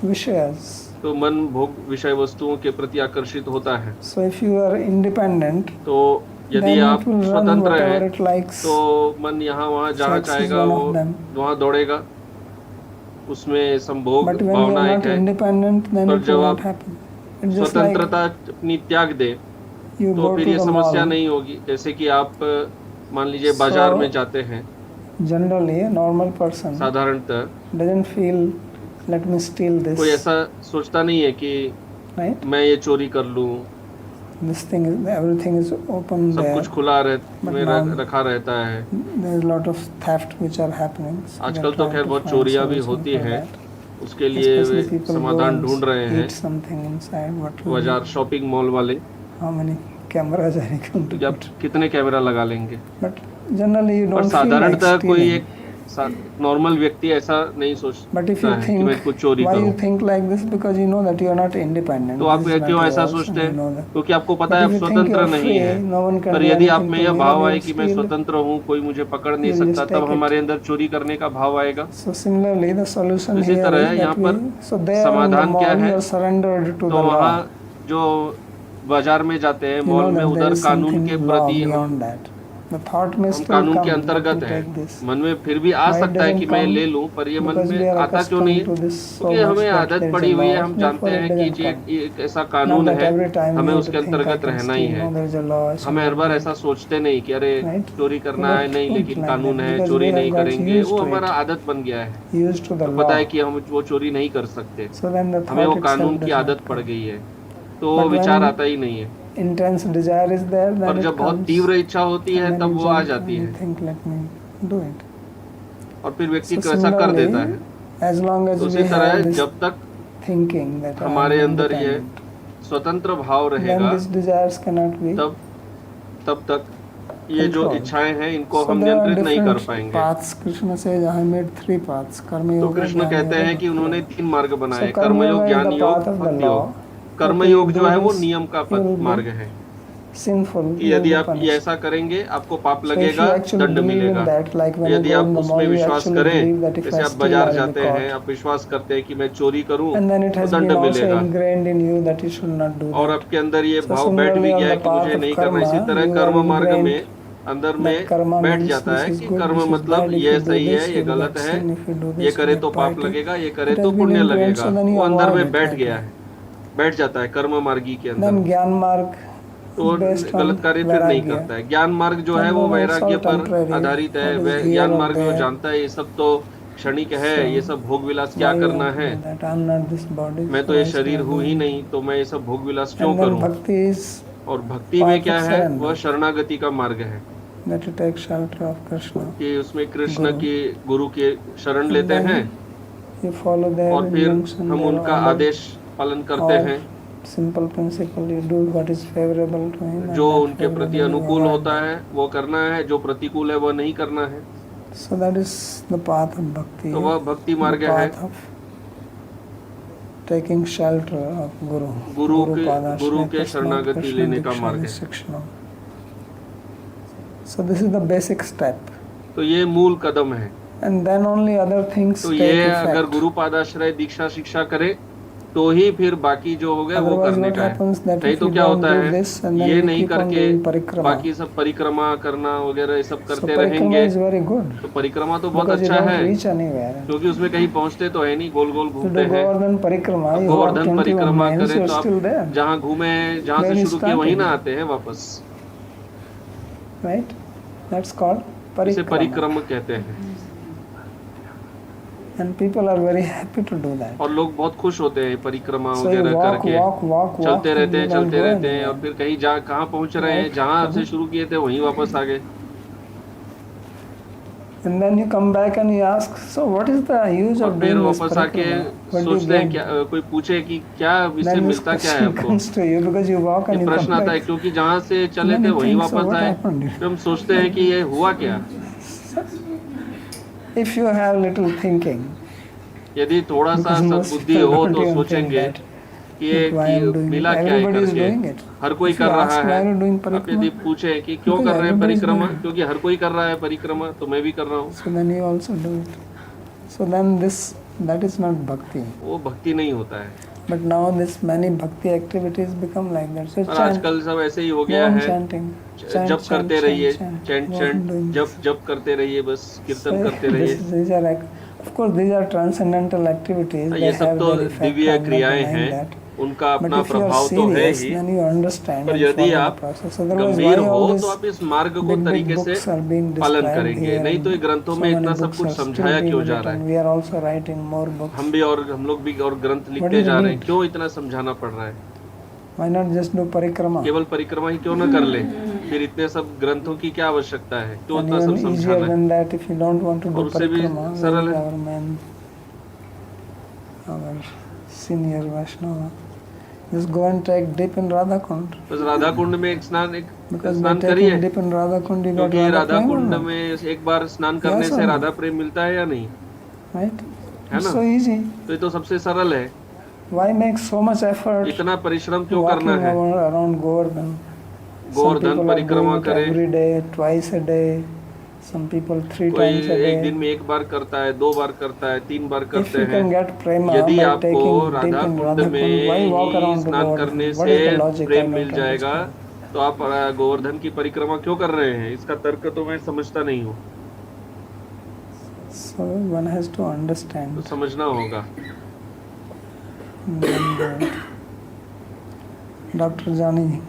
vishayas. तो मन भोग विषय वस्तुओं के प्रति आकर्षित होता है। So if you are independent, तो यदि then आप it will run स्वतंत्र whatever हैं it likes. तो मन यहाँ वहाँ जहाँ Sex is चाहेगा one वो of them. वहाँ दौड़ेगा, उसमें संभोग But when you Bhavna are एक not है। independent, then पर it जब will आप not happen. It's just like स्वतंत्रता अपनी त्याग दे you तो go फिर to ये the समस्या mall. नहीं होगी। जैसे कि आप मान लीजिए बाजार So- में जाते हैं, Generally, a normal person साधारणतः doesn't feel, let me steal this, कोई ऐसा सोचता नहीं है कि right? मैं ये चोरी कर लूं, This thing is, everything is open सब there. कुछ खुला But में now- रखा रहता है। There is a lot of theft which are happening. So आजकल they're तो trying खैर to बहुत find चोरियां भी solution होती for हैं, that. उसके लिए Especially वे people go समाधान and ढूंढ रहे हैं। eat something inside. What will बाजार शॉपिंग मॉल वाले how many cameras are you going to तो आप put? कितने कैमरा लगा लेंगे। But generally you पर don't feel like साधारणतः कोई stealing. एक नॉर्मल व्यक्ति ऐसा नहीं But if सोचता you है कि मैं think, कुछ चोरी why you करूं। think like this? Because you know that you are not independent. तो आप This is not क्यों ऐसा yours, सोचते and you हैं? know that. क्योंकि आपको पता But है if आप you think स्वतंत्र you're नहीं free, है। no one can पर do यदि आप anything में to यह you, भाव then आए you'll कि मैं steal. स्वतंत्र हूँ, कोई मुझे पकड़ नहीं You'll सकता, just तब take हमारे it. अंदर चोरी करने का भाव आएगा। So similarly, the solution इसी here तरह is यहाँ that we, पर so there in the समाधान क्या mall है? you are surrendered to तो the law. वहाँ जो बाजार में जाते हैं, You मॉल know में, that there उधर is कानून something के law प्रति हम beyond that. The thought may still कानून come के that अंतर्गत you है। take this. मन में फिर भी आ Why it सकता है कि doesn't मैं come? ले लूं, पर ये मन Because we में are आता क्यों नहीं है? accustomed to this so क्योंकि much हमें that आदत there is पड़ी a हुई है, law. हम Therefore जानते it हैं कि doesn't ये come. एक ऐसा Not कानून that है, every time हमें you उसके think I अंतर्गत can रहना ही steal. है। No, there is a law. I should हमें हर not बार do ऐसा it. सोचते नहीं कि अरे Right? चोरी करना We है, नहीं, don't लेकिन like कानून that है, because चोरी we have नहीं got करेंगे, used वो to हमारा it. आदत बन गया है। Used to the तो पता law. है कि हम वो चोरी नहीं कर सकते, So then the हमें वो thought कानून itself की does आदत not पड़ come. गई है, तो But विचार when आता ही नहीं है। intense desire is there, then पर it जब बहुत comes. तीव्र इच्छा होती है And then तब you वो आ jump जाती and you है think, let me do it. और फिर व्यक्ति So को ऐसा कर similarly, देता है। as long as उसी we तरह have this जब तक thinking that I am हमारे अंदर ये independent, स्वतंत्र भाव then रहेगा, these desires cannot be तब तक ये जो controlled. इच्छाएं हैं इनको So हम there are नियंत्रित नहीं कर different पाएंगे। paths. Krishna says, I have made 3 paths. Karma तो yoga, कृष्ण jnana कहते yoga, हैं कि bhakti उन्होंने yoga. 3 मार्ग बनाए, So कर्म karma योग, yoga is ज्ञान the योग, path of the भक्ति law. योग। कर्म Okay, योग do जो है वो this, नियम का you will मार्ग be है। sinful, कि you will यदि be आप ये punished. ऐसा करेंगे आपको पाप So if you लगेगा, actually दंड believe in मिलेगा। that, like when you यदि go आप in the उसमें mall, you विश्वास actually करें, believe that if जैसे I आप steal, बाजार I will be जाते हैं, caught. आप विश्वास करते हैं कि मैं चोरी करूं And then it तो has दंड been also मिलेगा, ingrained in you that you should not do और that. आपके अंदर ये So भाव बैठ similarly भी on गया the है कि path मुझे of नहीं करना। इसी karma, तरह you are कर्म मार्ग ingrained में अंदर that में karma बैठ means जाता this है is कि good, कर्म this is मतलब bad. If ये you do सही है, this, ये you will गलत get है, sin. If you do ये this, you करे get तो पाप piety. लगेगा, ये करे It तो has been पुण्य ingrained, लगेगा, so then you वो अंदर avoid में it बैठ that गया way. है, बैठ जाता है कर्म मार्गी के Then अंदर, ज्ञान मार्ग तो is based on गलत कार्य फिर नहीं vairagya. करता है। ज्ञान मार्ग जो है Then वो it's all वैराग्य पर temporary. आधारित है। What is वह here ज्ञान or मार्ग में वो there? जानता है ये सब तो क्षणिक है, So, ये सब भोग विलास क्या why you करना want to है, do that? I'm not this body, मैं so तो ये I शरीर should हूँ do ही it. नहीं, तो मैं ये सब भोग विलास क्यों And then करूँ। bhakti is और भक्ति में path क्या of है, surrender. वह शरणागति का मार्ग है that you take shelter of Krishna. कि उसमें कृष्ण गुरु। की गुरु के शरण And लेते then हैं You follow their और फिर injunction, हम their उनका order, आदेश पालन करते or हैं, simple principle, you do what is favorable to him and जो not उनके प्रति favorable, you अनुकूल avoid होता that. है वो करना है, जो प्रतिकूल है वो नहीं करना है, So that is the path of bhakti, तो वह भक्ति the मार्ग है। path of taking shelter of Guru. Guru Padashray के Krishna, शरणागति Krishna लेने का Diksha मार्ग है। Shikshanam. So this is the basic step. तो ये मूल कदम है। And then only other things तो take ये अगर effect. गुरु पादाश्रय दीक्षा शिक्षा करे तो ही फिर बाकी जो हो गया वो Otherwise करने what का happens है। that नहीं if तो you क्या don't होता do है, this and then ये you नहीं keep on करके doing parikrama. बाकी सब परिक्रमा करना वगैरह ये सब So करते parikrama रहेंगे, is very good तो परिक्रमा तो बहुत because you अच्छा don't है, reach anywhere. क्योंकि उसमें कहीं पहुंचते तो है नहीं, गोल गोल To घूमते do हैं। Govardhan Parikrama, अब you walk गोवर्धन 21 परिक्रमा miles, करें you're तो आप still there, जहाँ घूमे, जहाँ Where से you शुरू किए वहीं started. ना आते हैं वापस, right? That's called इसे parikrama. परिक्रम कहते हैं। And people are very happy to do that. और लोग बहुत खुश होते हैं परिक्रमा So you वगैरह walk, करके, walk, चलते and रहते you हैं, don't चलते go रहते हैं, anywhere. और फिर कहीं जा कहाँ पहुँच रहे हैं, Right. जहाँ आपसे शुरू किए थे वहीं वापस आ गए। And then you come back and you ask, so what is the use और of फिर doing this वापस आके parikrama? What do you सोचते हैं gain? क्या, कोई पूछे कि क्या इससे Then this मिलता क्या है question आपको, comes to you because you walk and ये you प्रश्न come आता है, back. क्योंकि जहाँ से चले Then थे you वहीं think, so वापस what आए। happened? फिर हम सोचते हैं कि ये हुआ क्या। If you have little thinking, यदि थोड़ा सा because most सद्बुद्धि people हो don't तो even think सोचेंगे that. कि ये Look, why I'm doing मिला it. क्या है Everybody is करके, doing it. हर कोई If कर you रहा ask why है। are you doing आप parikrama? यदि पूछे कि क्यों Because कर रहे हैं everybody is परिक्रमा, doing it. क्योंकि हर कोई कर रहा है परिक्रमा तो मैं भी कर रहा हूँ, So then you also do it. So then that is not bhakti. वो भक्ति नहीं होता है। But now this many bhakti activities become like that. So और chant, आजकल सब ऐसे ही हो go गया on है, chanting. Chant, जप करते रहिए, chant. Chant Go on doing chant जप करते रहिए, बस कीर्तन करते रहिए। These are like, of course, these are transcendental activities. ये They सब have तो their effect. Divya I'm not क्रियाएं denying हैं, that. उनका But अपना if you are प्रभाव तो है serious, he, then you understand पर and यदि follow the आप process. Otherwise, गंभीर why हो all तो this आप इस मार्ग को big तरीके से books are being पालन described करेंगे। here नहीं तो ये and ग्रंथों so में many इतना सब books कुछ are still समझाया being क्यों जा रहा written. है। We are also writing more books. हम लोग भी और ग्रंथ What लिखते do you जा रहे हैं, need? क्यों इतना समझाना पड़ रहा है। Why not just do parikrama? केवल परिक्रमा ही क्यों न कर ले, फिर इतने सब ग्रंथों की क्या आवश्यकता है, क्यों And इतना सब even easier समझाना है। than that, if you don't want to do और उससे भी parikrama, सरल like है। our man, our senior Vaishnava, just go and take dip in Radha Kund. बस राधा कुंड में एक स्नान Because by करिए, taking dip in Radha Kund, you got क्योंकि Radha राधा prema, कुंड no? में एक बार स्नान करने Yes or से no? राधा प्रेम मिलता है या नहीं, Right? है It's ना। so easy. तो ये तो सबसे सरल है, Why make so much effort इतना परिश्रम क्यों walking करना है। around Govardhan? Some Govardhan people are परिक्रमा doing it करे, every day, twice a day. Some people 3 कोई times a एक दिन day. में एक बार करता है, 2 बार करता है, 3 बार If करते you हैं। can get prema यदि by आपको taking dip Radha in Kund Radha में Kund, why walk he around the स्नान Govardhan? करने What is the से logic? I प्रेम don't मिल जाएगा, understand. तो आप गोवर्धन की परिक्रमा क्यों कर रहे हैं, इसका तर्क तो मैं समझता नहीं हूँ, So one has to तो understand. समझना होगा। Dr. Jani.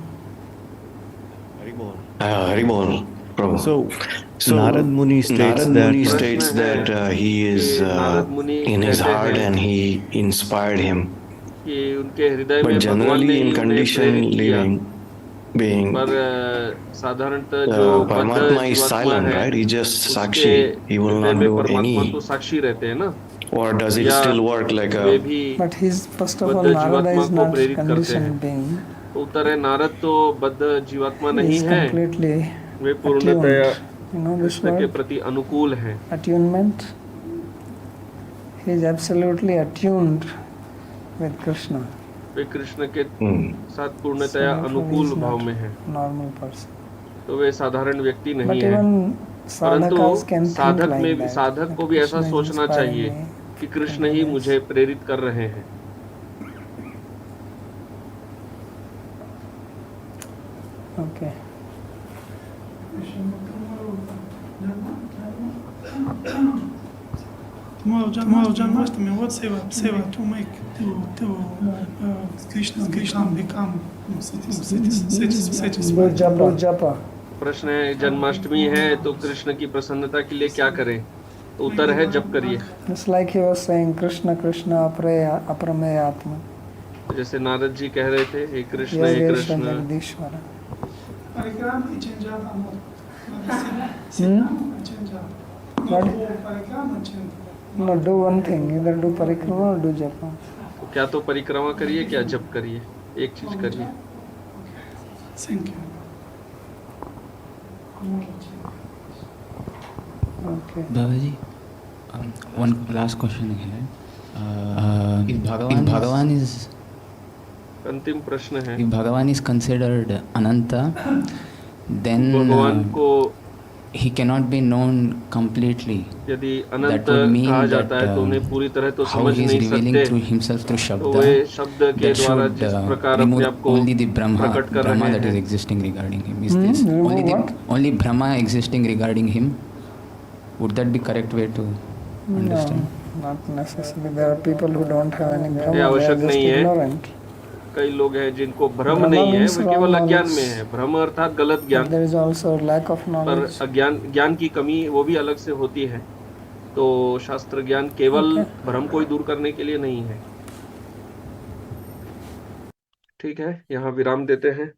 Haribol, Prabhu. So Narad Muni states that he is in his heart and he inspired him. कि उनके हृदय में But भगवान ने generally ही in उन्हें conditioned प्रेरित किया, living, being पर साधारणतः जो बद्ध Paramatma is जीवात्मा silent, है, right? He's just उसके Sakshi. He will हृदय not में do परमात्मा any. तो साक्षी रहते हैं ना, Or does it या still work like way a? भी But he's, first of all, बद्ध Narada जीवात्मा is को not प्रेरित करते conditioned हैं। being. तो उत्तर है, नारद तो बद्ध जीवात्मा He नहीं is है, completely वे पूर्णतया attuned. You know this Krishna के word? प्रति अनुकूल हैं। Attunement. He is absolutely attuned with Krishna. वे कृष्ण के Hmm. साथ पूर्णतया अनुकूल भाव में है, नॉर्मल पर्सन, तो वे साधारण व्यक्ति बट नहीं है। इवन परंतु साधकास कैन थिंक साधक में लाइक भी, दैट, साधक को भी ऐसा सोचना चाहिए कि कृष्ण ही मुझे प्रेरित कर रहे हैं। Okay. Tomorrow Janmashtami, what seva to make to Krishna become satisfied? जप। प्रश्न है, जन्माष्टमी है तो कृष्ण की प्रसन्नता के लिए क्या करें? तो उत्तर है, जप करिए। Just like he was saying, Krishna Krishna aprameya atma, जैसे नारद जी कह रहे थे, हे कृष्ण हे Yogesh Krishna. Jagdishwara। Parikrama e chanjata amor. No, do one thing, either do parikrama or do japa. तो क्या तो परिक्रमा करिए, क्या जप करिए, एक चीज करिए। Thank you. Okay. Babaji, one last question here. If Bhagavan is अंतिम प्रश्न है, if Bhagavan is considered Ananta, then भगवान को he cannot be known completely. यदि That अनंत would mean कहा that जाता है तो उन्हें पूरी तरह तो how समझ he is नहीं revealing through सकते। himself through तो वे Shabda, शब्द के that द्वारा should जिस प्रकार remove अपने आप को only the प्रकट कर Brahma रहे that is हैं, existing regarding him. Is this only Brahma existing regarding him? Would that be correct way to understand? No, not necessarily. There are people who don't have any ये Brahma, they are आवश्यक just नहीं है। ignorant. कई लोग हैं जिनको भ्रम Brahma नहीं है, means वे wrong केवल अज्ञान knowledge. में है। भ्रम अर्थात गलत But ज्ञान, there is also lack of पर knowledge. ज्ञान की कमी वो भी अलग से होती है। तो शास्त्र ज्ञान केवल भ्रम को ही दूर करने के लिए नहीं है। ठीक है, यहाँ विराम देते हैं।